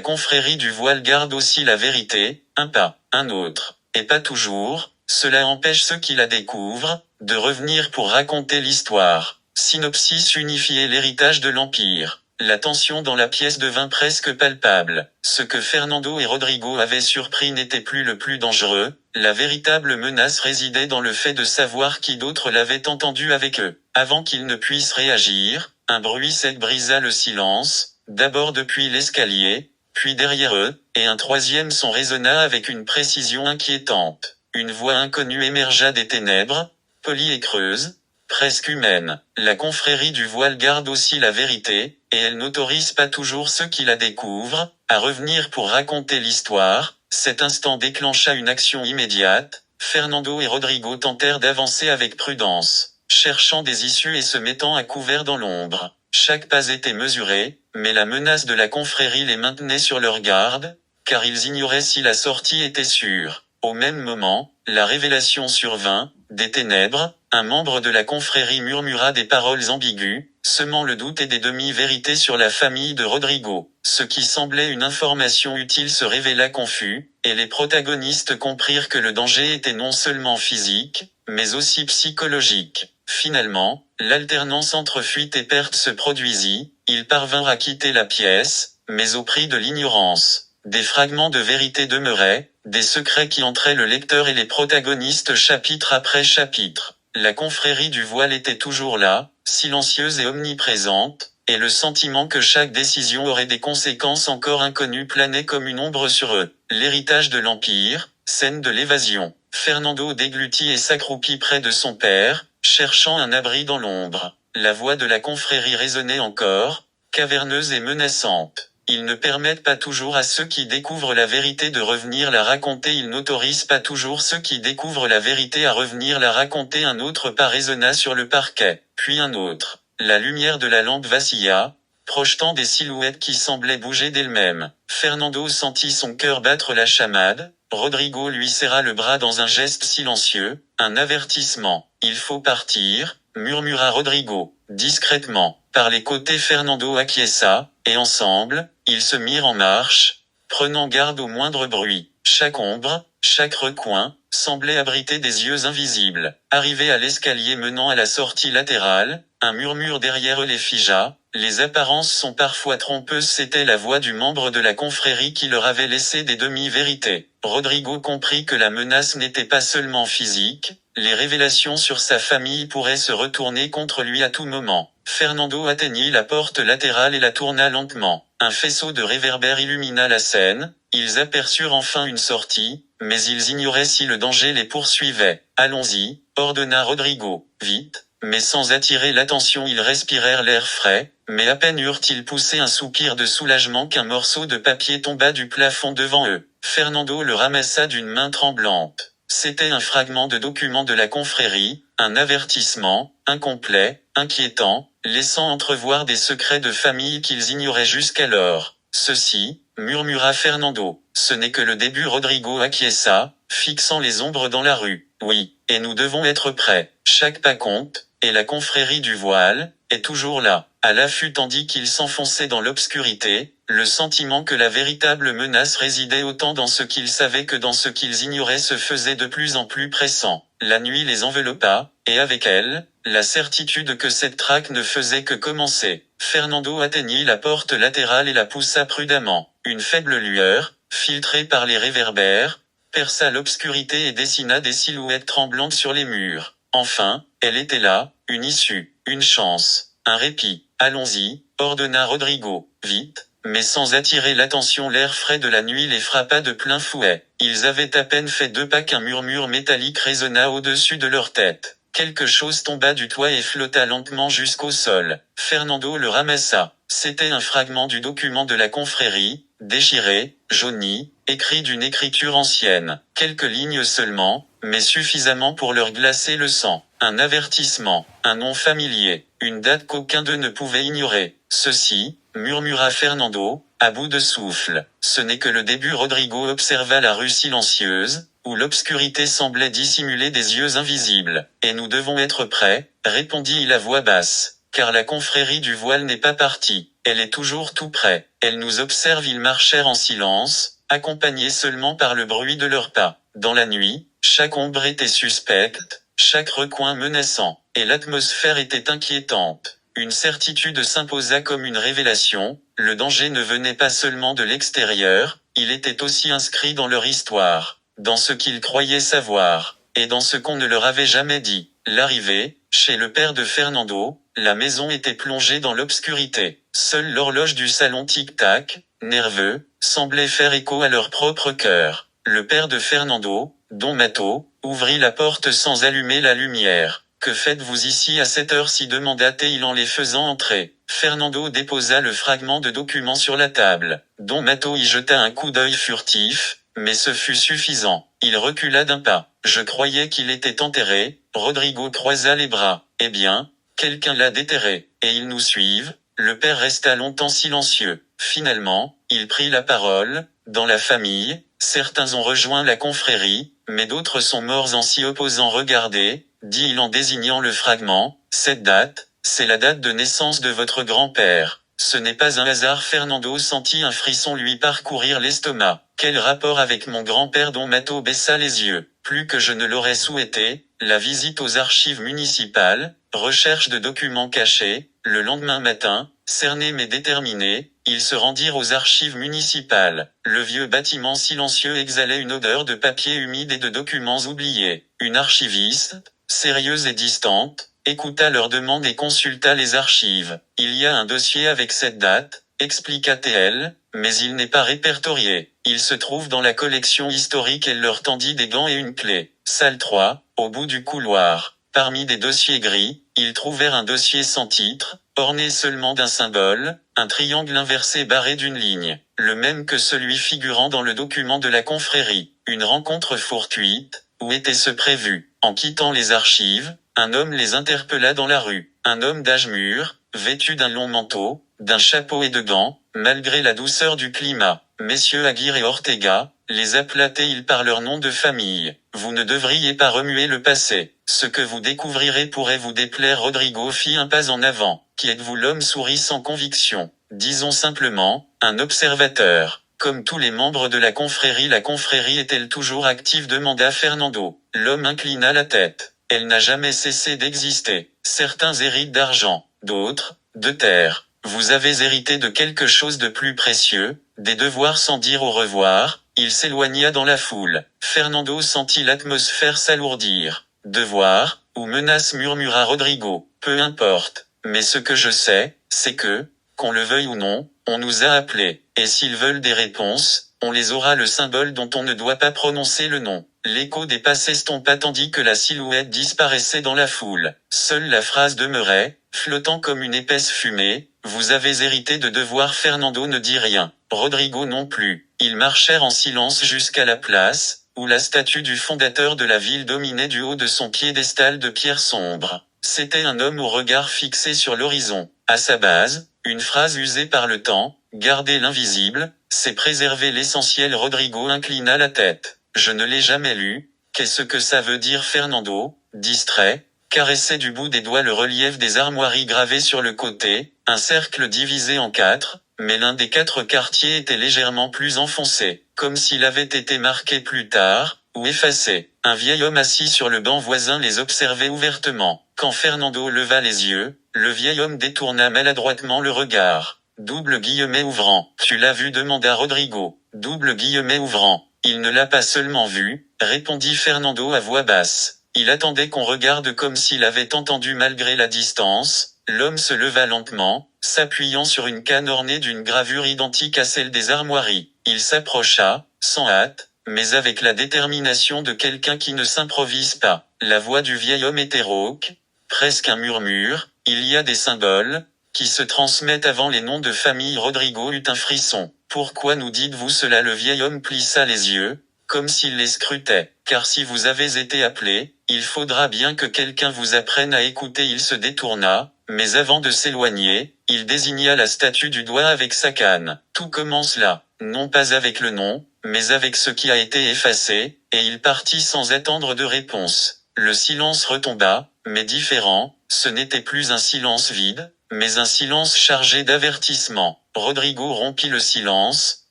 [SPEAKER 1] confrérie du voile garde aussi la vérité, un pas, un autre, et pas toujours. Cela empêche ceux qui la découvrent, de revenir pour raconter l'histoire. Synopsis unifié: l'héritage de l'Empire. La tension dans la pièce devint presque palpable. Ce que Fernando et Rodrigo avaient surpris n'était plus le plus dangereux. La véritable menace résidait dans le fait de savoir qui d'autre l'avait entendu avec eux. Avant qu'ils ne puissent réagir, un bruit sec brisa le silence, d'abord depuis l'escalier, puis derrière eux, et un troisième son résonna avec une précision inquiétante. Une voix inconnue émergea des ténèbres, polie et creuse, presque humaine. La confrérie du voile garde aussi la vérité, et elle n'autorise pas toujours ceux qui la découvrent, à revenir pour raconter l'histoire. Cet instant déclencha une action immédiate. Fernando et Rodrigo tentèrent d'avancer avec prudence, cherchant des issues et se mettant à couvert dans l'ombre. Chaque pas était mesuré, mais la menace de la confrérie les maintenait sur leur garde, car ils ignoraient si la sortie était sûre. Au même moment, la révélation survint. Des ténèbres, un membre de la confrérie murmura des paroles ambiguës, semant le doute et des demi-vérités sur la famille de Rodrigo. Ce qui semblait une information utile se révéla confus, et les protagonistes comprirent que le danger était non seulement physique, mais aussi psychologique. Finalement, l'alternance entre fuite et perte se produisit. Ils parvinrent à quitter la pièce, mais au prix de l'ignorance. Des fragments de vérité demeuraient, des secrets qui entraient le lecteur et les protagonistes chapitre après chapitre. La confrérie du voile était toujours là, silencieuse et omniprésente, et le sentiment que chaque décision aurait des conséquences encore inconnues planait comme une ombre sur eux. L'héritage de l'Empire, scène de l'évasion. Fernando déglutit et s'accroupit près de son père, cherchant un abri dans l'ombre. La voix de la confrérie résonnait encore, caverneuse et menaçante. Ils ne permettent pas toujours à ceux qui découvrent la vérité de revenir la raconter. Ils n'autorisent pas toujours ceux qui découvrent la vérité à revenir la raconter. Un autre pas résonna sur le parquet, puis un autre. La lumière de la lampe vacilla, projetant des silhouettes qui semblaient bouger d'elles-mêmes. Fernando sentit son cœur battre la chamade. Rodrigo lui serra le bras dans un geste silencieux, un avertissement. « Il faut partir », murmura Rodrigo, discrètement. Par les côtés Fernando acquiesça, et ensemble, ils se mirent en marche, prenant garde au moindre bruit. Chaque ombre, chaque recoin, semblait abriter des yeux invisibles. Arrivés à l'escalier menant à la sortie latérale, un murmure derrière eux les figea. Les apparences sont parfois trompeuses. C'était la voix du membre de la confrérie qui leur avait laissé des demi-vérités. Rodrigo comprit que la menace n'était pas seulement physique, les révélations sur sa famille pourraient se retourner contre lui à tout moment. Fernando atteignit la porte latérale et la tourna lentement. Un faisceau de réverbères illumina la scène. Ils aperçurent enfin une sortie, mais ils ignoraient si le danger les poursuivait. « Allons-y », ordonna Rodrigo. Vite, mais sans attirer l'attention. Ils respirèrent l'air frais, mais à peine eurent-ils poussé un soupir de soulagement qu'un morceau de papier tomba du plafond devant eux. Fernando le ramassa d'une main tremblante. C'était un fragment de document de la confrérie, un avertissement, incomplet, inquiétant, laissant entrevoir des secrets de famille qu'ils ignoraient jusqu'alors. « Ceci », murmura Fernando, « ce n'est que le début. » Rodrigo acquiesça, fixant les ombres dans la rue. « Oui, et nous devons être prêts. Chaque pas compte, et la confrérie du voile est toujours là, à l'affût tandis qu'ils s'enfonçaient dans l'obscurité. Le sentiment que la véritable menace résidait autant dans ce qu'ils savaient que dans ce qu'ils ignoraient se faisait de plus en plus pressant. La nuit les enveloppa, et avec elle, la certitude que cette traque ne faisait que commencer. Fernando atteignit la porte latérale et la poussa prudemment. Une faible lueur, filtrée par les réverbères, perça l'obscurité et dessina des silhouettes tremblantes sur les murs. Enfin, elle était là, une issue, une chance, un répit. « Allons-y », ordonna Rodrigo. Vite, mais sans attirer l'attention. L'air frais de la nuit les frappa de plein fouet. Ils avaient à peine fait 2 pas qu'un murmure métallique résonna au-dessus de leur tête. Quelque chose tomba du toit et flotta lentement jusqu'au sol. Fernando le ramassa. C'était un fragment du document de la confrérie, déchiré, jauni, écrit d'une écriture ancienne. Quelques lignes seulement, mais suffisamment pour leur glacer le sang. Un avertissement, un nom familier, une date qu'aucun d'eux ne pouvait ignorer. Ceci, murmura Fernando, à bout de souffle. Ce n'est que le début. Rodrigo observa la rue silencieuse, où l'obscurité semblait dissimuler des yeux invisibles. Et nous devons être prêts, répondit-il à voix basse, car la confrérie du voile n'est pas partie. Elle est toujours tout près. Elle nous observe. Ils marchèrent en silence, accompagnés seulement par le bruit de leurs pas. Dans la nuit, chaque ombre était suspecte, chaque recoin menaçant, et l'atmosphère était inquiétante. Une certitude s'imposa comme une révélation, le danger ne venait pas seulement de l'extérieur, il était aussi inscrit dans leur histoire, dans ce qu'ils croyaient savoir, et dans ce qu'on ne leur avait jamais dit. L'arrivée, chez le père de Fernando, la maison était plongée dans l'obscurité. Seule l'horloge du salon tic-tac, nerveux, semblait faire écho à leur propre cœur. Le père de Fernando, Don Mato, ouvrit la porte sans allumer la lumière. « Que faites-vous ici à cette heure-ci » demanda-t-il en les faisant entrer. Fernando déposa le fragment de document sur la table. Don Mato y jeta un coup d'œil furtif, mais ce fut suffisant. Il recula d'un pas. « Je croyais qu'il était enterré. » Rodrigo croisa les bras. « Eh bien, quelqu'un l'a déterré. Et ils nous suivent ?» Le père resta longtemps silencieux. Finalement, il prit la parole. « Dans la famille, certains ont rejoint la confrérie, mais d'autres sont morts en s'y opposant. Regardez, » dit-il en désignant le fragment, « cette date, c'est la date de naissance de votre grand-père. Ce n'est pas un hasard. » Fernando sentit un frisson lui parcourir l'estomac. « Quel rapport avec mon grand-père ?» Don Mato baissa les yeux. Plus que je ne l'aurais souhaité, la visite aux archives municipales, recherche de documents cachés. Le lendemain matin, cerné mais déterminé, ils se rendirent aux archives municipales. Le vieux bâtiment silencieux exhalait une odeur de papier humide et de documents oubliés. Une archiviste, sérieuse et distante, écouta leur demande et consulta les archives. « Il y a un dossier avec cette date, » expliqua-t-elle, « mais il n'est pas répertorié. Il se trouve dans la collection historique. » Elle leur tendit des gants et une clé. Salle 3, au bout du couloir. Parmi des dossiers gris, ils trouvèrent un dossier sans titre, orné seulement d'un symbole, un triangle inversé barré d'une ligne, le même que celui figurant dans le document de la confrérie. Une rencontre fortuite, où était-ce prévu? En quittant les archives, un homme les interpella dans la rue. Un homme d'âge mûr, vêtu d'un long manteau, d'un chapeau et de gants, malgré la douceur du climat. Messieurs Aguirre et Ortega, les appela-t-il par leur nom de famille. Vous ne devriez pas remuer le passé. Ce que vous découvrirez pourrait vous déplaire. Rodrigo fit un pas en avant. Qui êtes-vous? L'homme sourit sans conviction. Disons simplement, un observateur. Comme tous les membres de la confrérie est-elle toujours active? Demanda Fernando. L'homme inclina la tête. Elle n'a jamais cessé d'exister. Certains héritent d'argent, d'autres, de terre. Vous avez hérité de quelque chose de plus précieux, des devoirs. Sans dire au revoir, il s'éloigna dans la foule. Fernando sentit l'atmosphère s'alourdir. Devoir, ou menace? Murmura Rodrigo. Peu importe. Mais ce que je sais, c'est que, qu'on le veuille ou non, on nous a appelés. Et s'ils veulent des réponses, on les aura. Le symbole dont on ne doit pas prononcer le nom. L'écho des pas s'estompa tandis que la silhouette disparaissait dans la foule. Seule la phrase demeurait, flottant comme une épaisse fumée. Vous avez hérité de devoirs. Fernando ne dit rien. Rodrigo non plus. Ils marchèrent en silence jusqu'à la place, où la statue du fondateur de la ville dominait du haut de son piédestal de pierre sombre. C'était un homme au regard fixé sur l'horizon. À sa base, une phrase usée par le temps, garder l'invisible, c'est préserver l'essentiel. Rodrigo inclina la tête. Je ne l'ai jamais lu. Qu'est-ce que ça veut dire? Fernando, distrait, caressait du bout des doigts le relief des armoiries gravées sur le côté, un cercle divisé en 4, mais l'un des 4 quartiers était légèrement plus enfoncé, comme s'il avait été marqué plus tard, ou effacé. Un vieil homme assis sur le banc voisin les observait ouvertement. Quand Fernando leva les yeux, le vieil homme détourna maladroitement le regard. Double guillemet ouvrant. Tu l'as vu? Demanda Rodrigo. Double guillemet ouvrant. Il ne l'a pas seulement vu, répondit Fernando à voix basse. Il attendait qu'on regarde comme s'il avait entendu malgré la distance. L'homme se leva lentement, s'appuyant sur une canne ornée d'une gravure identique à celle des armoiries. Il s'approcha, sans hâte, mais avec la détermination de quelqu'un qui ne s'improvise pas. La voix du vieil homme était rauque, presque un murmure. Il y a des symboles qui se transmettent avant les noms de famille. Rodrigo eut un frisson. Pourquoi nous dites-vous cela? Le vieil homme plissa les yeux, comme s'il les scrutait. Car si vous avez été appelé, il faudra bien que quelqu'un vous apprenne à écouter. Il se détourna, mais avant de s'éloigner, il désigna la statue du doigt avec sa canne. Tout commence là, non pas avec le nom, mais avec ce qui a été effacé, et il partit sans attendre de réponse. Le silence retomba, mais différent, ce n'était plus un silence vide, mais un silence chargé d'avertissement. Rodrigo rompit le silence.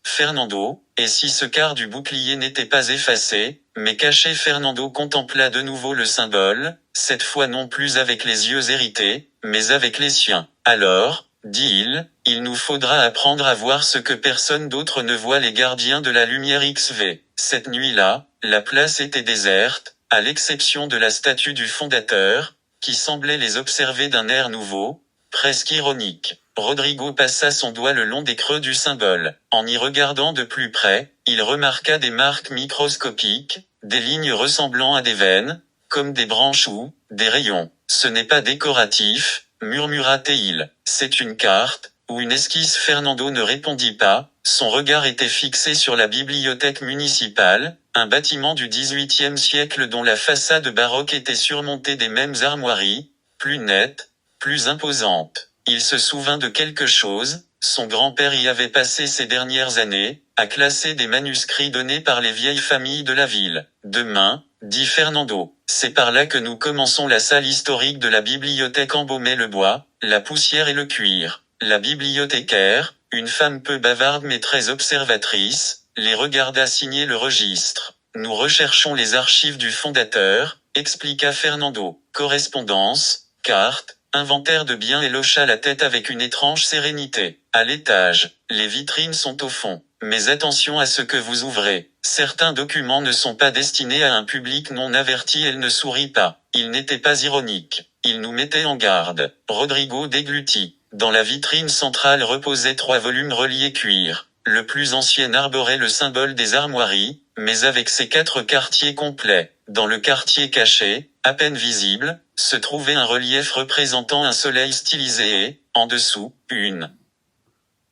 [SPEAKER 1] Fernando, et si ce quart du bouclier n'était pas effacé, mais caché? Fernando contempla de nouveau le symbole, cette fois non plus avec les yeux irrités, mais avec les siens. Alors, dit-il, il nous faudra apprendre à voir ce que personne d'autre ne voit, les gardiens de la lumière XV. Cette nuit-là, la place était déserte, à l'exception de la statue du fondateur, qui semblait les observer d'un air nouveau, presque ironique. Rodrigo passa son doigt le long des creux du symbole. En y regardant de plus près, il remarqua des marques microscopiques, des lignes ressemblant à des veines, comme des branches ou des rayons. Ce n'est pas décoratif, murmura-t-il. C'est une carte, ou une esquisse. Fernando ne répondit pas, son regard était fixé sur la bibliothèque municipale, un bâtiment du XVIIIe siècle dont la façade baroque était surmontée des mêmes armoiries, plus nettes, plus imposantes. Il se souvint de quelque chose, son grand-père y avait passé ces dernières années, à classer des manuscrits donnés par les vieilles familles de la ville. Demain, dit Fernando, c'est par là que nous commençons. La salle historique de la bibliothèque embaumait le bois, la poussière et le cuir. La bibliothécaire, une femme peu bavarde mais très observatrice, les regarda signer le registre. Nous recherchons les archives du fondateur, expliqua Fernando. Correspondance, carte, inventaire de biens. Elle hocha la tête avec une étrange sérénité. À l'étage, les vitrines sont au fond. Mais attention à ce que vous ouvrez. Certains documents ne sont pas destinés à un public non averti. Elle ne sourit pas. Il n'était pas ironique. Il nous mettait en garde. Rodrigo déglutit. Dans la vitrine centrale reposaient 3 volumes reliés cuir. Le plus ancien arborait le symbole des armoiries, mais avec ses 4 quartiers complets. Dans le quartier caché, à peine visible, se trouvait un relief représentant un soleil stylisé et, en dessous, une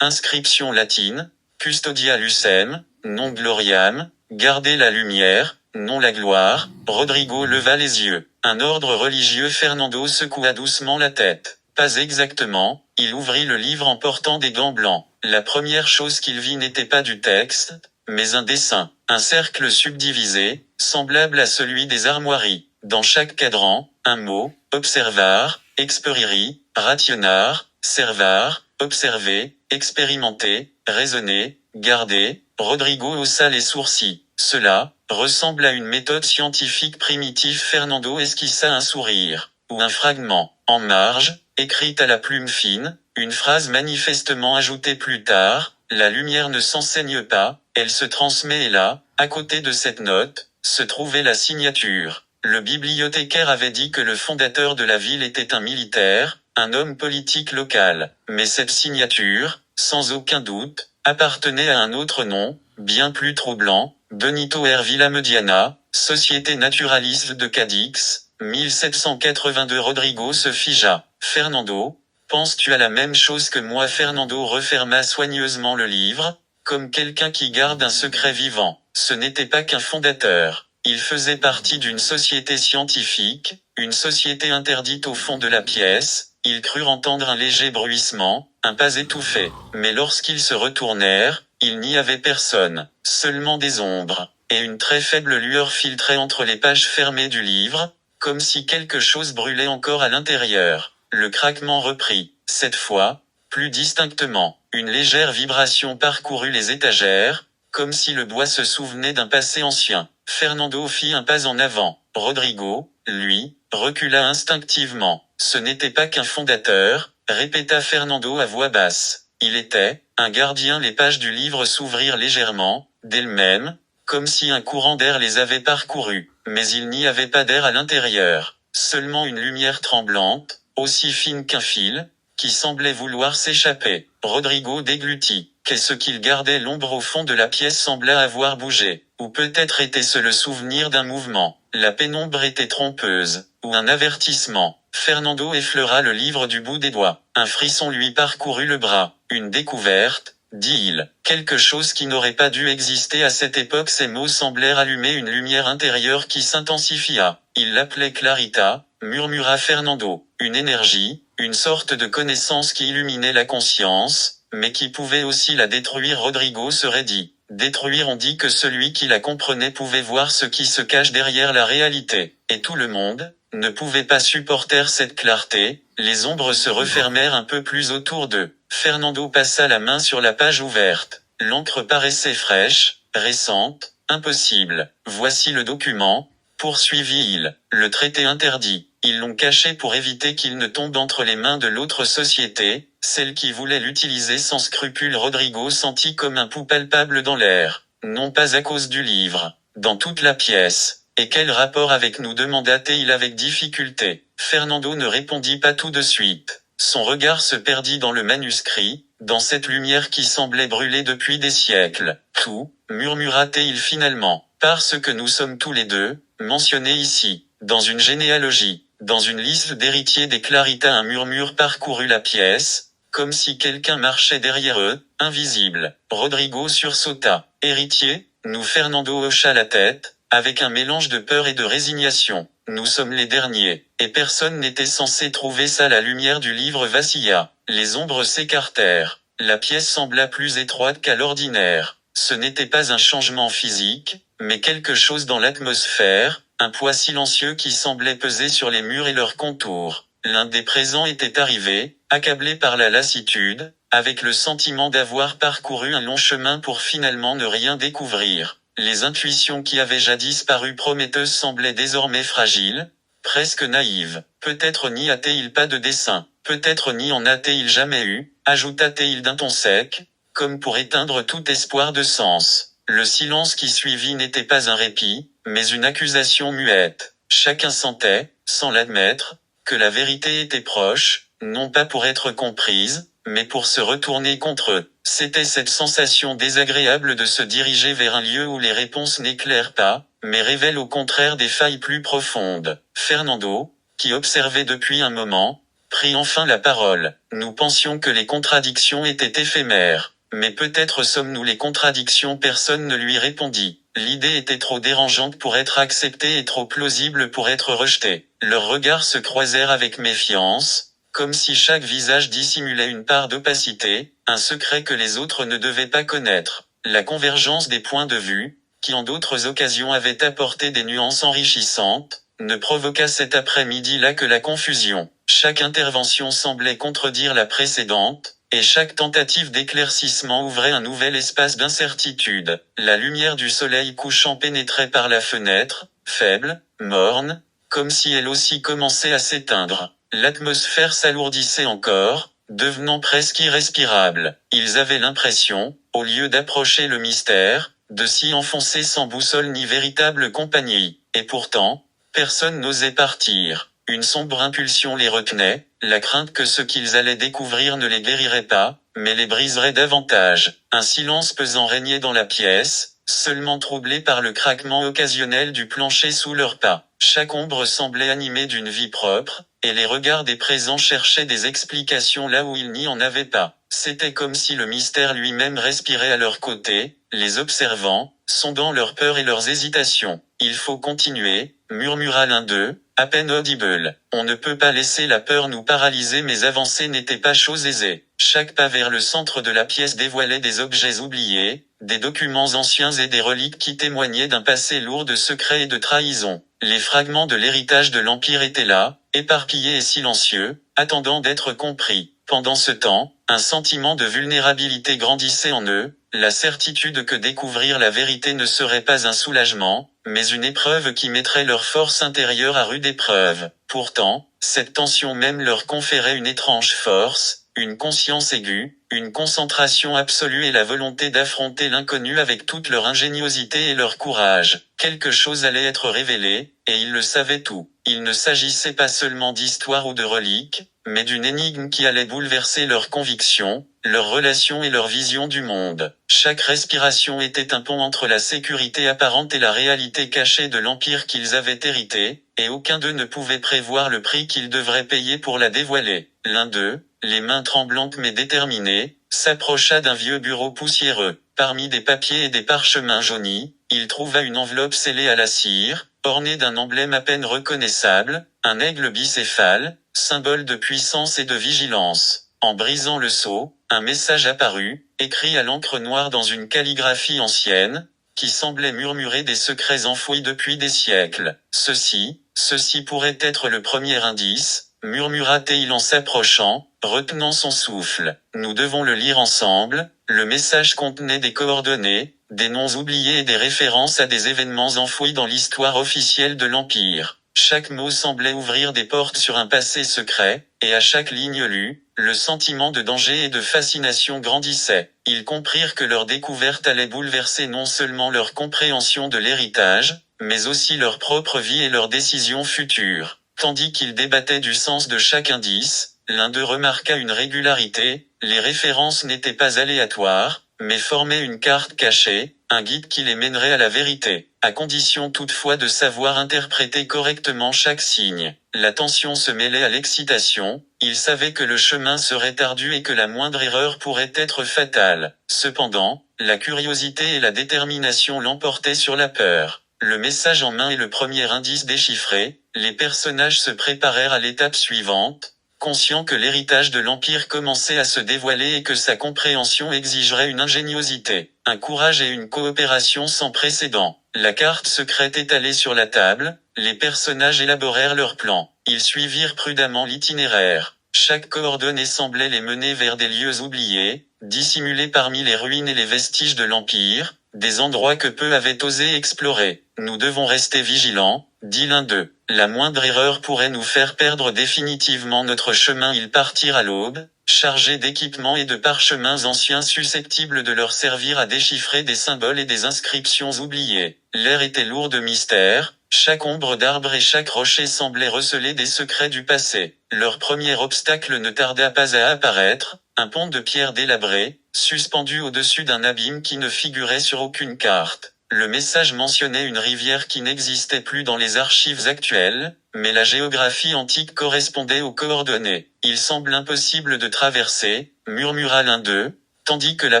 [SPEAKER 1] inscription latine, Custodia lucem, non gloriam, gardez la lumière, non la gloire. Rodrigo leva les yeux. Un ordre religieux. Fernando secoua doucement la tête. Pas exactement, il ouvrit le livre en portant des gants blancs. La première chose qu'il vit n'était pas du texte, mais un dessin, un cercle subdivisé, semblable à celui des armoiries. Dans chaque cadran, un mot, observar, experiri, rationar, servar, observer, expérimenter, raisonner, garder. Rodrigo haussa les sourcils. Cela ressemble à une méthode scientifique primitive. Fernando esquissa un sourire, ou un fragment, en marge, écrite à la plume fine, une phrase manifestement ajoutée plus tard, la lumière ne s'enseigne pas, elle se transmet. Et là, à côté de cette note, se trouvait la signature. Le bibliothécaire avait dit que le fondateur de la ville était un militaire, un homme politique local. Mais cette signature, sans aucun doute, appartenait à un autre nom, bien plus troublant, Benito R. Villamediana, Société naturaliste de Cadix, 1782. Rodrigo se figea. Fernando, penses-tu à la même chose que moi? Fernando referma soigneusement le livre, comme quelqu'un qui garde un secret vivant. Ce n'était pas qu'un fondateur. Il faisait partie d'une société scientifique, une société interdite au fond de la pièce. Ils crurent entendre un léger bruissement, un pas étouffé. Mais lorsqu'ils se retournèrent, il n'y avait personne, seulement des ombres, et une très faible lueur filtrait entre les pages fermées du livre, comme si quelque chose brûlait encore à l'intérieur. Le craquement reprit. Cette fois, plus distinctement. Une légère vibration parcourut les étagères, comme si le bois se souvenait d'un passé ancien. Fernando fit un pas en avant. Rodrigo, lui, recula instinctivement. Ce n'était pas qu'un fondateur, répéta Fernando à voix basse. Il était un gardien. Les pages du livre s'ouvrirent légèrement, d'elles-mêmes, comme si un courant d'air les avait parcourus. Mais il n'y avait pas d'air à l'intérieur. Seulement une lumière tremblante, aussi fine qu'un fil, qui semblait vouloir s'échapper. Rodrigo déglutit. Qu'est-ce qu'il gardait? L'ombre au fond de la pièce sembla avoir bougé. ou peut-être était-ce le souvenir d'un mouvement. La pénombre était trompeuse, ou un avertissement. Fernando effleura le livre du bout des doigts. Un frisson lui parcourut le bras. Une découverte, dit-il. Quelque chose qui n'aurait pas dû exister à cette époque. Ces mots semblèrent allumer une lumière intérieure qui s'intensifia. Il l'appelait Clarita, murmura Fernando. Une énergie, une sorte de connaissance qui illuminait la conscience, mais qui pouvait aussi la détruire. Rodrigo serait dit. Détruire, on dit que celui qui la comprenait pouvait voir ce qui se cache derrière la réalité. Et tout le monde ne pouvait pas supporter cette clarté. Les ombres se refermèrent un peu plus autour d'eux. Fernando passa la main sur la page ouverte. L'encre paraissait fraîche, récente, impossible. Voici le document, poursuivit-il. Le traité interdit. Ils l'ont caché pour éviter qu'il ne tombe entre les mains de l'autre société, celle qui voulait l'utiliser sans scrupule. Rodrigo sentit comme un pouls palpable dans l'air. Non pas à cause du livre. Dans toute la pièce. Et quel rapport avec nous, demanda-t-il avec difficulté. Fernando ne répondit pas tout de suite. Son regard se perdit dans le manuscrit, dans cette lumière qui semblait brûler depuis des siècles. Tout, murmura-t-il finalement, parce que nous sommes tous les deux, mentionnés ici, dans une généalogie, dans une liste d'héritiers des Clarita. Un murmure parcourut la pièce, comme si quelqu'un marchait derrière eux, invisible. Rodrigo sursauta. Héritier? Nous? Fernando hocha la tête, avec un mélange de peur et de résignation. Nous sommes les derniers, et personne n'était censé trouver ça. La lumière du livre vacilla. Les ombres s'écartèrent. La pièce sembla plus étroite qu'à l'ordinaire. Ce n'était pas un changement physique, mais quelque chose dans l'atmosphère, un poids silencieux qui semblait peser sur les murs et leurs contours. L'un des présents était arrivé, accablé par la lassitude, avec le sentiment d'avoir parcouru un long chemin pour finalement ne rien découvrir. Les intuitions qui avaient jadis paru prometteuses semblaient désormais fragiles, presque naïves. Peut-être n'y a-t-il pas de dessein, peut-être n'y en a-t-il jamais eu, ajouta-t-il d'un ton sec, comme pour éteindre tout espoir de sens. Le silence qui suivit n'était pas un répit, mais une accusation muette. Chacun sentait, sans l'admettre, que la vérité était proche, non pas pour être comprise, mais pour se retourner contre eux. C'était cette sensation désagréable de se diriger vers un lieu où les réponses n'éclairent pas, mais révèlent au contraire des failles plus profondes. Fernando, qui observait depuis un moment, prit enfin la parole. Nous pensions que les contradictions étaient éphémères. Mais peut-être sommes-nous les contradictions. Personne ne lui répondit. L'idée était trop dérangeante pour être acceptée et trop plausible pour être rejetée. Leurs regards se croisèrent avec méfiance, comme si chaque visage dissimulait une part d'opacité, un secret que les autres ne devaient pas connaître. La convergence des points de vue, qui en d'autres occasions avait apporté des nuances enrichissantes, ne provoqua cet après-midi-là que la confusion. Chaque intervention semblait contredire la précédente, et chaque tentative d'éclaircissement ouvrait un nouvel espace d'incertitude. La lumière du soleil couchant pénétrait par la fenêtre, faible, morne, comme si elle aussi commençait à s'éteindre. L'atmosphère s'alourdissait encore, devenant presque irrespirable. Ils avaient l'impression, au lieu d'approcher le mystère, de s'y enfoncer sans boussole ni véritable compagnie. Et pourtant, personne n'osait partir. Une sombre impulsion les retenait, la crainte que ce qu'ils allaient découvrir ne les guérirait pas, mais les briserait davantage. Un silence pesant régnait dans la pièce, seulement troublé par le craquement occasionnel du plancher sous leurs pas. Chaque ombre semblait animée d'une vie propre, et les regards des présents cherchaient des explications là où il n'y en avait pas. C'était comme si le mystère lui-même respirait à leur côté, les observant, sondant leurs peurs et leurs hésitations. Il faut continuer, murmura l'un d'eux, à peine audible. On ne peut pas laisser la peur nous paralyser, mais avancer n'était pas chose aisée. Chaque pas vers le centre de la pièce dévoilait des objets oubliés, des documents anciens et des reliques qui témoignaient d'un passé lourd de secrets et de trahisons. Les fragments de l'héritage de l'Empire étaient là, éparpillés et silencieux, attendant d'être compris. Pendant ce temps, un sentiment de vulnérabilité grandissait en eux, la certitude que découvrir la vérité ne serait pas un soulagement, mais une épreuve qui mettrait leur force intérieure à rude épreuve. Pourtant, cette tension même leur conférait une étrange force, une conscience aiguë, une concentration absolue et la volonté d'affronter l'inconnu avec toute leur ingéniosité et leur courage. Quelque chose allait être révélé, et ils le savaient tout. Il ne s'agissait pas seulement d'histoire ou de reliques, mais d'une énigme qui allait bouleverser leurs convictions, leurs relations et leur vision du monde. Chaque respiration était un pont entre la sécurité apparente et la réalité cachée de l'empire qu'ils avaient hérité, et aucun d'eux ne pouvait prévoir le prix qu'ils devraient payer pour la dévoiler. L'un d'eux, les mains tremblantes mais déterminées, s'approcha d'un vieux bureau poussiéreux. Parmi des papiers et des parchemins jaunis, il trouva une enveloppe scellée à la cire, ornée d'un emblème à peine reconnaissable, un aigle bicéphale, symbole de puissance et de vigilance. En brisant le sceau, un message apparut, écrit à l'encre noire dans une calligraphie ancienne, qui semblait murmurer des secrets enfouis depuis des siècles. Ceci pourrait être le premier indice, murmura-t-il en s'approchant, retenant son souffle. Nous devons le lire ensemble. Le message contenait des coordonnées, des noms oubliés et des références à des événements enfouis dans l'histoire officielle de l'Empire. Chaque mot semblait ouvrir des portes sur un passé secret, et à chaque ligne lue, le sentiment de danger et de fascination grandissait. Ils comprirent que leur découverte allait bouleverser non seulement leur compréhension de l'héritage, mais aussi leur propre vie et leurs décisions futures. Tandis qu'ils débattaient du sens de chaque indice, l'un d'eux remarqua une régularité, les références n'étaient pas aléatoires, mais formaient une carte cachée, un guide qui les mènerait à la vérité, à condition toutefois de savoir interpréter correctement chaque signe. La tension se mêlait à l'excitation, ils savaient que le chemin serait ardu et que la moindre erreur pourrait être fatale. Cependant, la curiosité et la détermination l'emportaient sur la peur. Le message en main et le premier indice déchiffré, les personnages se préparèrent à l'étape suivante, conscients que l'héritage de l'Empire commençait à se dévoiler et que sa compréhension exigerait une ingéniosité, un courage et une coopération sans précédent. La carte secrète étalée sur la table, les personnages élaborèrent leur plan. Ils suivirent prudemment l'itinéraire. Chaque coordonnée semblait les mener vers des lieux oubliés, dissimulés parmi les ruines et les vestiges de l'Empire, des endroits que peu avaient osé explorer. Nous devons rester vigilants, dit l'un d'eux. La moindre erreur pourrait nous faire perdre définitivement notre chemin. Ils partirent à l'aube, chargés d'équipements et de parchemins anciens susceptibles de leur servir à déchiffrer des symboles et des inscriptions oubliées. L'air était lourd de mystère, chaque ombre d'arbre et chaque rocher semblait receler des secrets du passé. Leur premier obstacle ne tarda pas à apparaître, un pont de pierre délabré, suspendu au-dessus d'un abîme qui ne figurait sur aucune carte. Le message mentionnait une rivière qui n'existait plus dans les archives actuelles, mais la géographie antique correspondait aux coordonnées. Il semble impossible de traverser, murmura l'un d'eux, tandis que la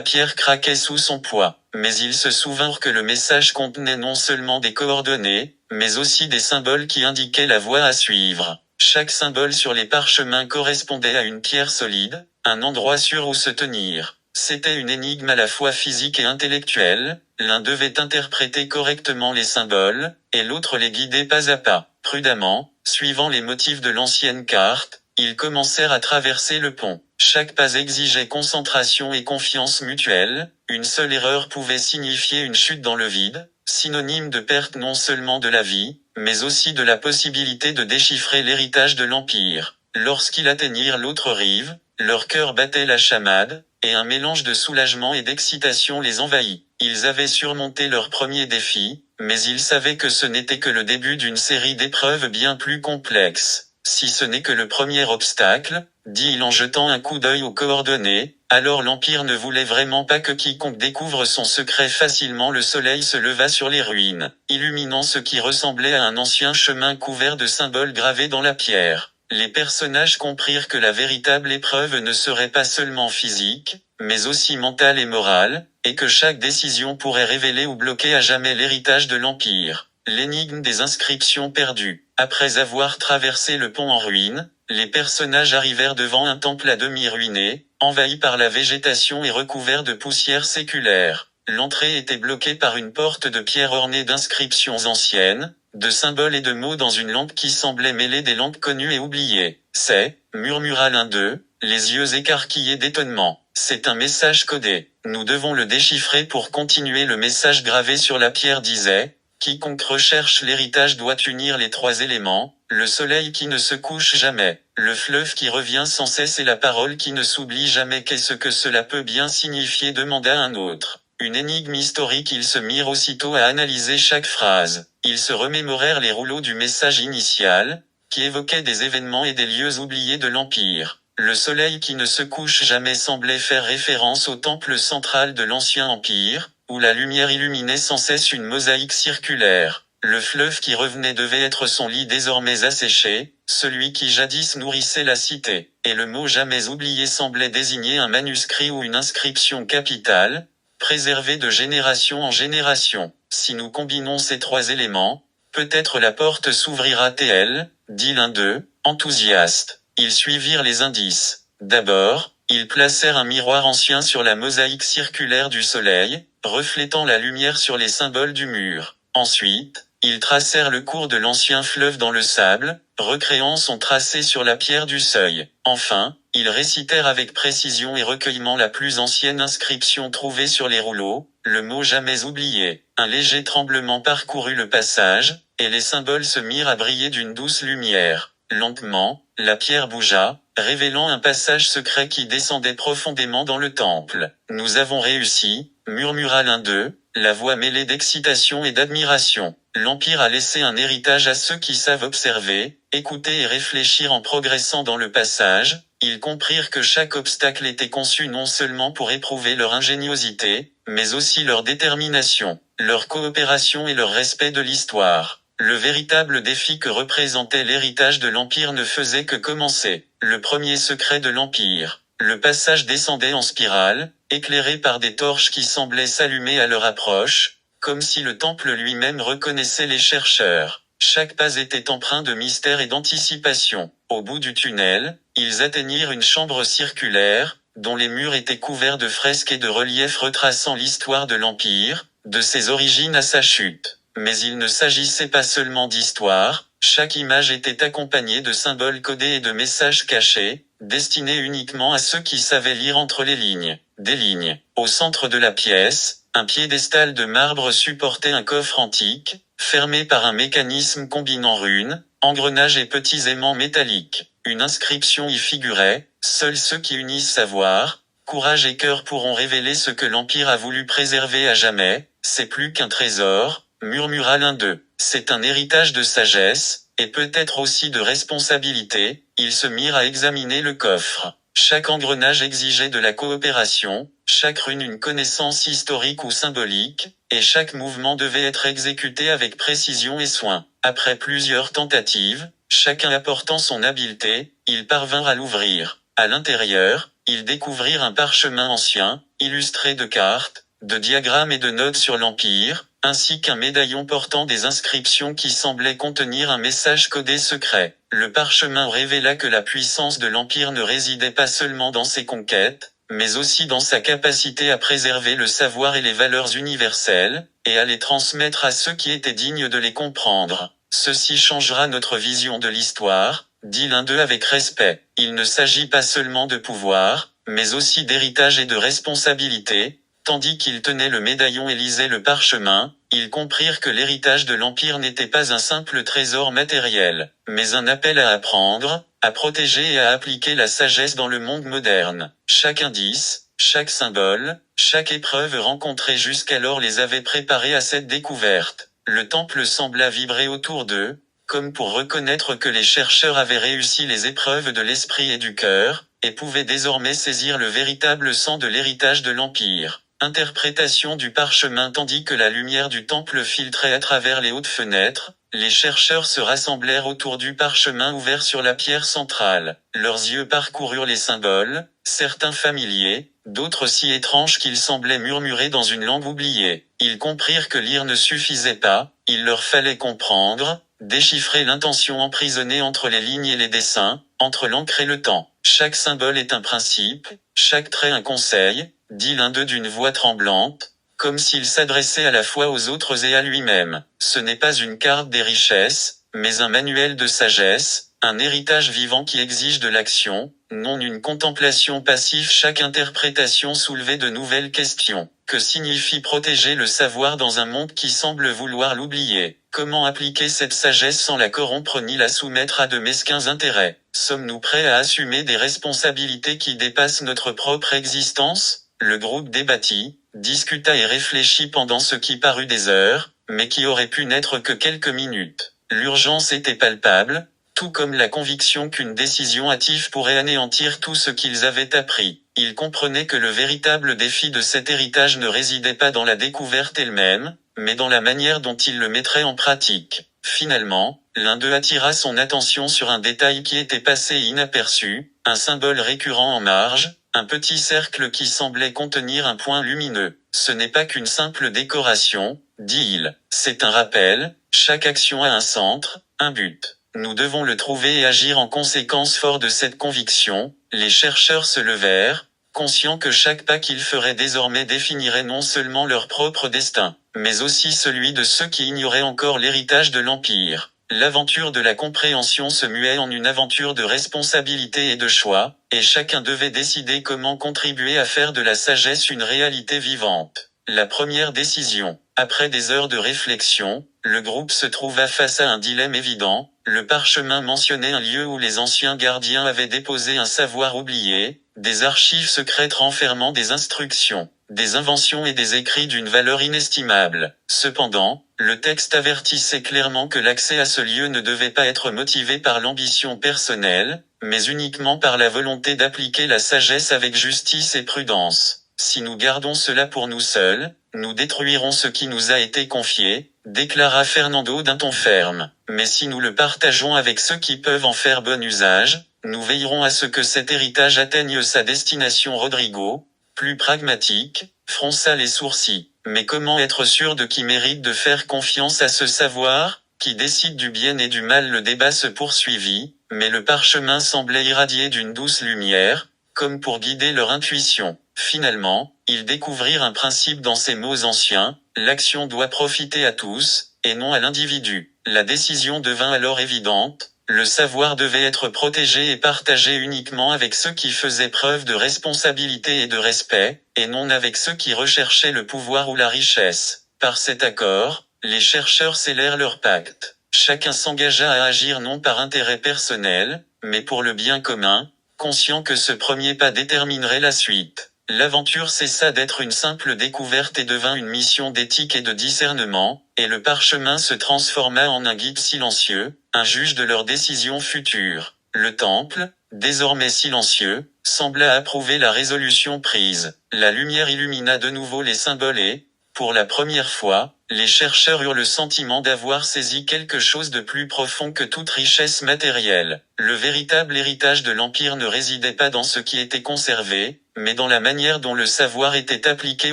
[SPEAKER 1] pierre craquait sous son poids. Mais ils se souvinrent que le message contenait non seulement des coordonnées, mais aussi des symboles qui indiquaient la voie à suivre. Chaque symbole sur les parchemins correspondait à une pierre solide, un endroit sûr où se tenir. C'était une énigme à la fois physique et intellectuelle, l'un devait interpréter correctement les symboles, et l'autre les guider pas à pas. Prudemment, suivant les motifs de l'ancienne carte, ils commencèrent à traverser le pont. Chaque pas exigeait concentration et confiance mutuelle, une seule erreur pouvait signifier une chute dans le vide, synonyme de perte non seulement de la vie, mais aussi de la possibilité de déchiffrer l'héritage de l'Empire. Lorsqu'ils atteignirent l'autre rive, leur cœur battait la chamade, et un mélange de soulagement et d'excitation les envahit. Ils avaient surmonté leur premier défi, mais ils savaient que ce n'était que le début d'une série d'épreuves bien plus complexes. Si ce n'est que le premier obstacle, dit-il en jetant un coup d'œil aux coordonnées, alors l'Empire ne voulait vraiment pas que quiconque découvre son secret facilement. Le soleil se leva sur les ruines, illuminant ce qui ressemblait à un ancien chemin couvert de symboles gravés dans la pierre. Les personnages comprirent que la véritable épreuve ne serait pas seulement physique, mais aussi mentale et morale, et que chaque décision pourrait révéler ou bloquer à jamais l'héritage de l'Empire. L'énigme des inscriptions perdues. Après avoir traversé le pont en ruine, les personnages arrivèrent devant un temple à demi ruiné, envahi par la végétation et recouvert de poussière séculaire. L'entrée était bloquée par une porte de pierre ornée d'inscriptions anciennes, de symboles et de mots dans une langue qui semblait mêler des langues connues et oubliées. « C'est, » murmura l'un d'eux, les yeux écarquillés d'étonnement. « C'est un message codé. Nous devons le déchiffrer pour continuer. » Le message gravé sur la pierre disait « Quiconque recherche l'héritage doit unir les trois éléments, le soleil qui ne se couche jamais, le fleuve qui revient sans cesse et la parole qui ne s'oublie jamais. » Qu'est-ce que cela peut bien signifier demanda un autre. Une énigme historique, ils se mirent aussitôt à analyser chaque phrase. Ils se remémorèrent les rouleaux du message initial, qui évoquaient des événements et des lieux oubliés de l'Empire. Le soleil qui ne se couche jamais semblait faire référence au temple central de l'Ancien Empire, où la lumière illuminait sans cesse une mosaïque circulaire. Le fleuve qui revenait devait être son lit désormais asséché, celui qui jadis nourrissait la cité. Et le mot jamais oublié semblait désigner un manuscrit ou une inscription capitale, préservée de génération en génération. Si nous combinons ces trois éléments, peut-être la porte s'ouvrira-t-elle, dit l'un d'eux, enthousiaste. Ils suivirent les indices. D'abord, ils placèrent un miroir ancien sur la mosaïque circulaire du soleil, reflétant la lumière sur les symboles du mur. Ensuite, ils tracèrent le cours de l'ancien fleuve dans le sable, recréant son tracé sur la pierre du seuil. Enfin, ils récitèrent avec précision et recueillement la plus ancienne inscription trouvée sur les rouleaux, le mot jamais oublié. Un léger tremblement parcourut le passage, et les symboles se mirent à briller d'une douce lumière. Lentement, la pierre bougea, révélant un passage secret qui descendait profondément dans le temple. « Nous avons réussi », murmura l'un d'eux, la voix mêlée d'excitation et d'admiration. L'Empire a laissé un héritage à ceux qui savent observer, écouter et réfléchir en progressant dans le passage. Ils comprirent que chaque obstacle était conçu non seulement pour éprouver leur ingéniosité, mais aussi leur détermination, leur coopération et leur respect de l'histoire. Le véritable défi que représentait l'héritage de l'Empire ne faisait que commencer. Le premier secret de l'Empire. Le passage descendait en spirale, éclairé par des torches qui semblaient s'allumer à leur approche, comme si le temple lui-même reconnaissait les chercheurs. Chaque pas était empreint de mystère et d'anticipation. Au bout du tunnel, ils atteignirent une chambre circulaire, dont les murs étaient couverts de fresques et de reliefs retraçant l'histoire de l'Empire, de ses origines à sa chute. Mais il ne s'agissait pas seulement d'histoire, chaque image était accompagnée de symboles codés et de messages cachés, destinés uniquement à ceux qui savaient lire entre les lignes. Des lignes. Au centre de la pièce, un piédestal de marbre supportait un coffre antique, fermé par un mécanisme combinant runes, engrenages et petits aimants métalliques. Une inscription y figurait, « Seuls ceux qui unissent savoir, courage et cœur pourront révéler ce que l'Empire a voulu préserver à jamais, c'est plus qu'un trésor », murmura l'un d'eux. C'est un héritage de sagesse, et peut-être aussi de responsabilité. Ils se mirent à examiner le coffre. Chaque engrenage exigeait de la coopération, chaque rune une connaissance historique ou symbolique, et chaque mouvement devait être exécuté avec précision et soin. Après plusieurs tentatives, chacun apportant son habileté, ils parvinrent à l'ouvrir. À l'intérieur, ils découvrirent un parchemin ancien, illustré de cartes, de diagrammes et de notes sur l'Empire, ainsi qu'un médaillon portant des inscriptions qui semblaient contenir un message codé secret. Le parchemin révéla que la puissance de l'Empire ne résidait pas seulement dans ses conquêtes, mais aussi dans sa capacité à préserver le savoir et les valeurs universelles, et à les transmettre à ceux qui étaient dignes de les comprendre. Ceci changera notre vision de l'histoire, dit l'un d'eux avec respect. Il ne s'agit pas seulement de pouvoir, mais aussi d'héritage et de responsabilité. Tandis qu'ils tenaient le médaillon et lisaient le parchemin, ils comprirent que l'héritage de l'Empire n'était pas un simple trésor matériel, mais un appel à apprendre, à protéger et à appliquer la sagesse dans le monde moderne. Chaque indice, chaque symbole, chaque épreuve rencontrée jusqu'alors les avait préparés à cette découverte. Le temple sembla vibrer autour d'eux, comme pour reconnaître que les chercheurs avaient réussi les épreuves de l'esprit et du cœur, et pouvaient désormais saisir le véritable sens de l'héritage de l'Empire. Interprétation du parchemin. Tandis que la lumière du temple filtrait à travers les hautes fenêtres, les chercheurs se rassemblèrent autour du parchemin ouvert sur la pierre centrale. Leurs yeux parcoururent les symboles, certains familiers, d'autres si étranges qu'ils semblaient murmurer dans une langue oubliée. Ils comprirent que lire ne suffisait pas, il leur fallait comprendre, déchiffrer l'intention emprisonnée entre les lignes et les dessins, entre l'encre et le temps. Chaque symbole est un principe, chaque trait un conseil, dit l'un d'eux d'une voix tremblante, comme s'il s'adressait à la fois aux autres et à lui-même. Ce n'est pas une carte des richesses, mais un manuel de sagesse, un héritage vivant qui exige de l'action, non une contemplation passive. Chaque interprétation soulevait de nouvelles questions. Que signifie protéger le savoir dans un monde qui semble vouloir l'oublier? Comment appliquer cette sagesse sans la corrompre ni la soumettre à de mesquins intérêts? Sommes-nous prêts à assumer des responsabilités qui dépassent notre propre existence? Le groupe débattit, discuta et réfléchit pendant ce qui parut des heures, mais qui aurait pu n'être que quelques minutes. L'urgence était palpable, tout comme la conviction qu'une décision hâtive pourrait anéantir tout ce qu'ils avaient appris. Ils comprenaient que le véritable défi de cet héritage ne résidait pas dans la découverte elle-même, mais dans la manière dont ils le mettraient en pratique. Finalement, l'un d'eux attira son attention sur un détail qui était passé inaperçu, un symbole récurrent en marge, un petit cercle qui semblait contenir un point lumineux. Ce n'est pas qu'une simple décoration, dit-il. C'est un rappel, chaque action a un centre, un but. Nous devons le trouver et agir en conséquence. Fort de cette conviction, les chercheurs se levèrent, conscients que chaque pas qu'ils feraient désormais définirait non seulement leur propre destin, mais aussi celui de ceux qui ignoraient encore l'héritage de l'Empire. L'aventure de la compréhension se muait en une aventure de responsabilité et de choix, et chacun devait décider comment contribuer à faire de la sagesse une réalité vivante. La première décision. Après des heures de réflexion, le groupe se trouva face à un dilemme évident. Le parchemin mentionnait un lieu où les anciens gardiens avaient déposé un savoir oublié, des archives secrètes renfermant des instructions, des inventions et des écrits d'une valeur inestimable. Cependant, le texte avertissait clairement que l'accès à ce lieu ne devait pas être motivé par l'ambition personnelle, mais uniquement par la volonté d'appliquer la sagesse avec justice et prudence. Si nous gardons cela pour nous seuls, nous détruirons ce qui nous a été confié, déclara Fernando d'un ton ferme. Mais si nous le partageons avec ceux qui peuvent en faire bon usage, nous veillerons à ce que cet héritage atteigne sa destination. Rodrigo, plus pragmatique, fronça les sourcils. Mais comment être sûr de qui mérite de faire confiance à ce savoir, qui décide du bien et du mal? Le débat se poursuivit, mais le parchemin semblait irradier d'une douce lumière, comme pour guider leur intuition. Finalement, ils découvrirent un principe dans ces mots anciens, l'action doit profiter à tous, et non à l'individu. La décision devint alors évidente, le savoir devait être protégé et partagé uniquement avec ceux qui faisaient preuve de responsabilité et de respect, et non avec ceux qui recherchaient le pouvoir ou la richesse. Par cet accord, les chercheurs scellèrent leur pacte. Chacun s'engagea à agir non par intérêt personnel, mais pour le bien commun, conscient que ce premier pas déterminerait la suite. L'aventure cessa d'être une simple découverte et devint une mission d'éthique et de discernement, et le parchemin se transforma en un guide silencieux, un juge de leurs décisions futures. Le temple, désormais silencieux, sembla approuver la résolution prise. La lumière illumina de nouveau les symboles et, pour la première fois, les chercheurs eurent le sentiment d'avoir saisi quelque chose de plus profond que toute richesse matérielle. Le véritable héritage de l'Empire ne résidait pas dans ce qui était conservé, mais dans la manière dont le savoir était appliqué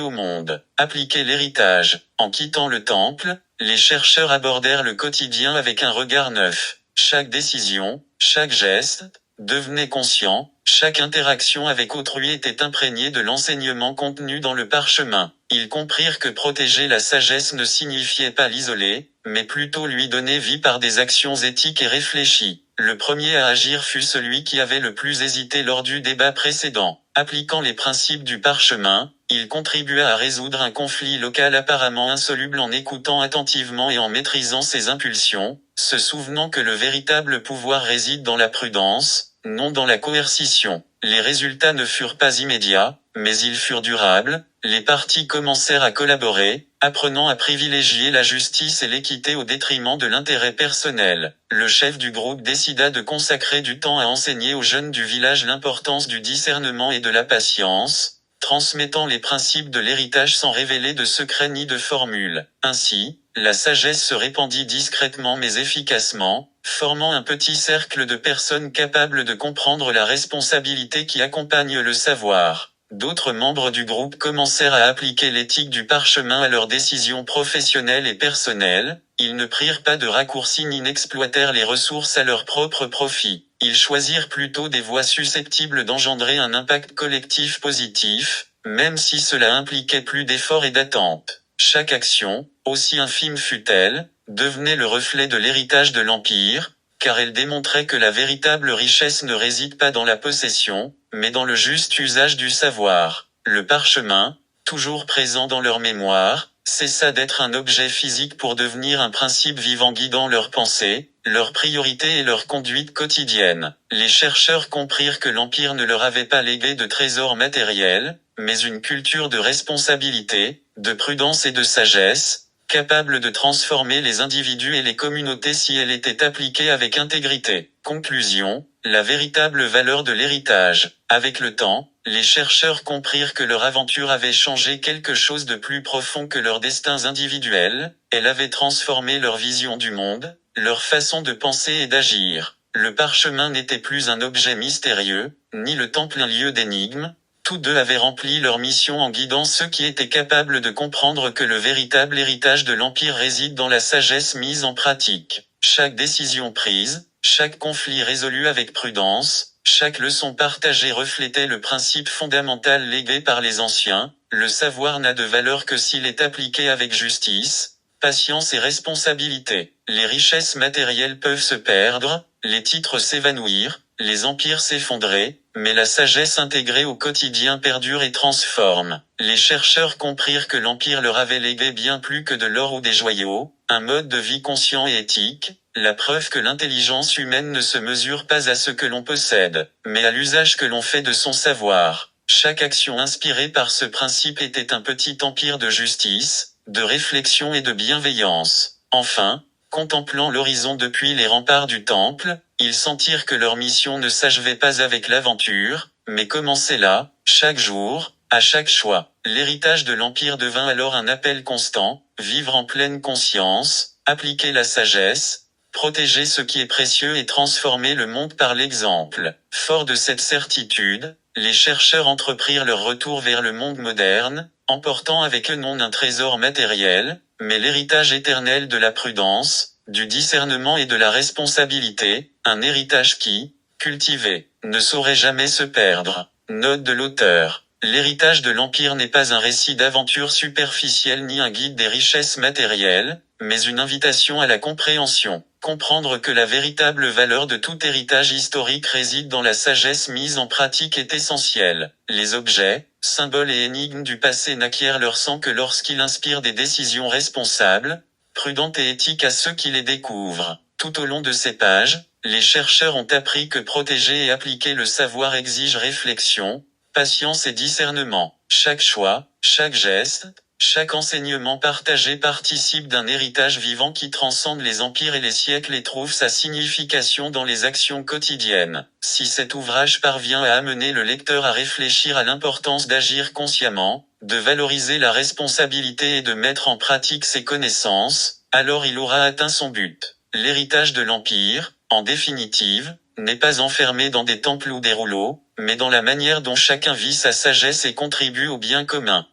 [SPEAKER 1] au monde. Appliquer l'héritage. En quittant le temple, les chercheurs abordèrent le quotidien avec un regard neuf. Chaque décision, chaque geste, devenait conscient, chaque interaction avec autrui était imprégnée de l'enseignement contenu dans le parchemin. Ils comprirent que protéger la sagesse ne signifiait pas l'isoler, mais plutôt lui donner vie par des actions éthiques et réfléchies. Le premier à agir fut celui qui avait le plus hésité lors du débat précédent. Appliquant les principes du parchemin, il contribua à résoudre un conflit local apparemment insoluble en écoutant attentivement et en maîtrisant ses impulsions, se souvenant que le véritable pouvoir réside dans la prudence, non dans la coercition. Les résultats ne furent pas immédiats, mais ils furent durables. Les parties commencèrent à collaborer, apprenant à privilégier la justice et l'équité au détriment de l'intérêt personnel. Le chef du groupe décida de consacrer du temps à enseigner aux jeunes du village l'importance du discernement et de la patience, transmettant les principes de l'héritage sans révéler de secrets ni de formules. Ainsi, la sagesse se répandit discrètement mais efficacement, formant un petit cercle de personnes capables de comprendre la responsabilité qui accompagne le savoir. D'autres membres du groupe commencèrent à appliquer l'éthique du parchemin à leurs décisions professionnelles et personnelles. Ils ne prirent pas de raccourcis ni n'exploitèrent les ressources à leur propre profit. Ils choisirent plutôt des voies susceptibles d'engendrer un impact collectif positif, même si cela impliquait plus d'efforts et d'attentes. Chaque action, aussi infime fût-elle, devenait le reflet de l'héritage de l'Empire, car elle démontrait que la véritable richesse ne réside pas dans la possession, mais dans le juste usage du savoir. Le parchemin, toujours présent dans leur mémoire, cessa d'être un objet physique pour devenir un principe vivant guidant leurs pensées, leurs priorités et leur conduite quotidienne. Les chercheurs comprirent que l'Empire ne leur avait pas légué de trésors matériels, mais une culture de responsabilité, de prudence et de sagesse, capable de transformer les individus et les communautés si elle était appliquée avec intégrité. Conclusion, la véritable valeur de l'héritage. Avec le temps, les chercheurs comprirent que leur aventure avait changé quelque chose de plus profond que leurs destins individuels, elle avait transformé leur vision du monde, leur façon de penser et d'agir. Le parchemin n'était plus un objet mystérieux, ni le temple un lieu d'énigmes. Tous deux avaient rempli leur mission en guidant ceux qui étaient capables de comprendre que le véritable héritage de l'Empire réside dans la sagesse mise en pratique. Chaque décision prise, chaque conflit résolu avec prudence, chaque leçon partagée reflétait le principe fondamental légué par les anciens, le savoir n'a de valeur que s'il est appliqué avec justice, patience et responsabilité. Les richesses matérielles peuvent se perdre, les titres s'évanouir, les empires s'effondrer, mais la sagesse intégrée au quotidien perdure et transforme. Les chercheurs comprirent que l'Empire leur avait légué bien plus que de l'or ou des joyaux, un mode de vie conscient et éthique, la preuve que l'intelligence humaine ne se mesure pas à ce que l'on possède, mais à l'usage que l'on fait de son savoir. Chaque action inspirée par ce principe était un petit empire de justice, de réflexion et de bienveillance. Enfin, contemplant l'horizon depuis les remparts du temple, ils sentirent que leur mission ne s'achevait pas avec l'aventure, mais commençait là, chaque jour, à chaque choix. L'héritage de l'Empire devint alors un appel constant, vivre en pleine conscience, appliquer la sagesse, protéger ce qui est précieux et transformer le monde par l'exemple. Fort de cette certitude, les chercheurs entreprirent leur retour vers le monde moderne, emportant avec eux non un trésor matériel, mais l'héritage éternel de la prudence, du discernement et de la responsabilité, un héritage qui, cultivé, ne saurait jamais se perdre. Note de l'auteur. L'héritage de l'Empire n'est pas un récit d'aventure superficielle ni un guide des richesses matérielles, mais une invitation à la compréhension. Comprendre que la véritable valeur de tout héritage historique réside dans la sagesse mise en pratique est essentiel. Les objets, symboles et énigmes du passé n'acquièrent leur sens que lorsqu'ils inspirent des décisions responsables, prudentes et éthiques à ceux qui les découvrent. Tout au long de ces pages, les chercheurs ont appris que protéger et appliquer le savoir exige réflexion, patience et discernement. Chaque choix, chaque geste, chaque enseignement partagé participe d'un héritage vivant qui transcende les empires et les siècles et trouve sa signification dans les actions quotidiennes. Si cet ouvrage parvient à amener le lecteur à réfléchir à l'importance d'agir consciemment, de valoriser la responsabilité et de mettre en pratique ses connaissances, alors il aura atteint son but. L'héritage de l'Empire, en définitive, n'est pas enfermé dans des temples ou des rouleaux, mais dans la manière dont chacun vit sa sagesse et contribue au bien commun.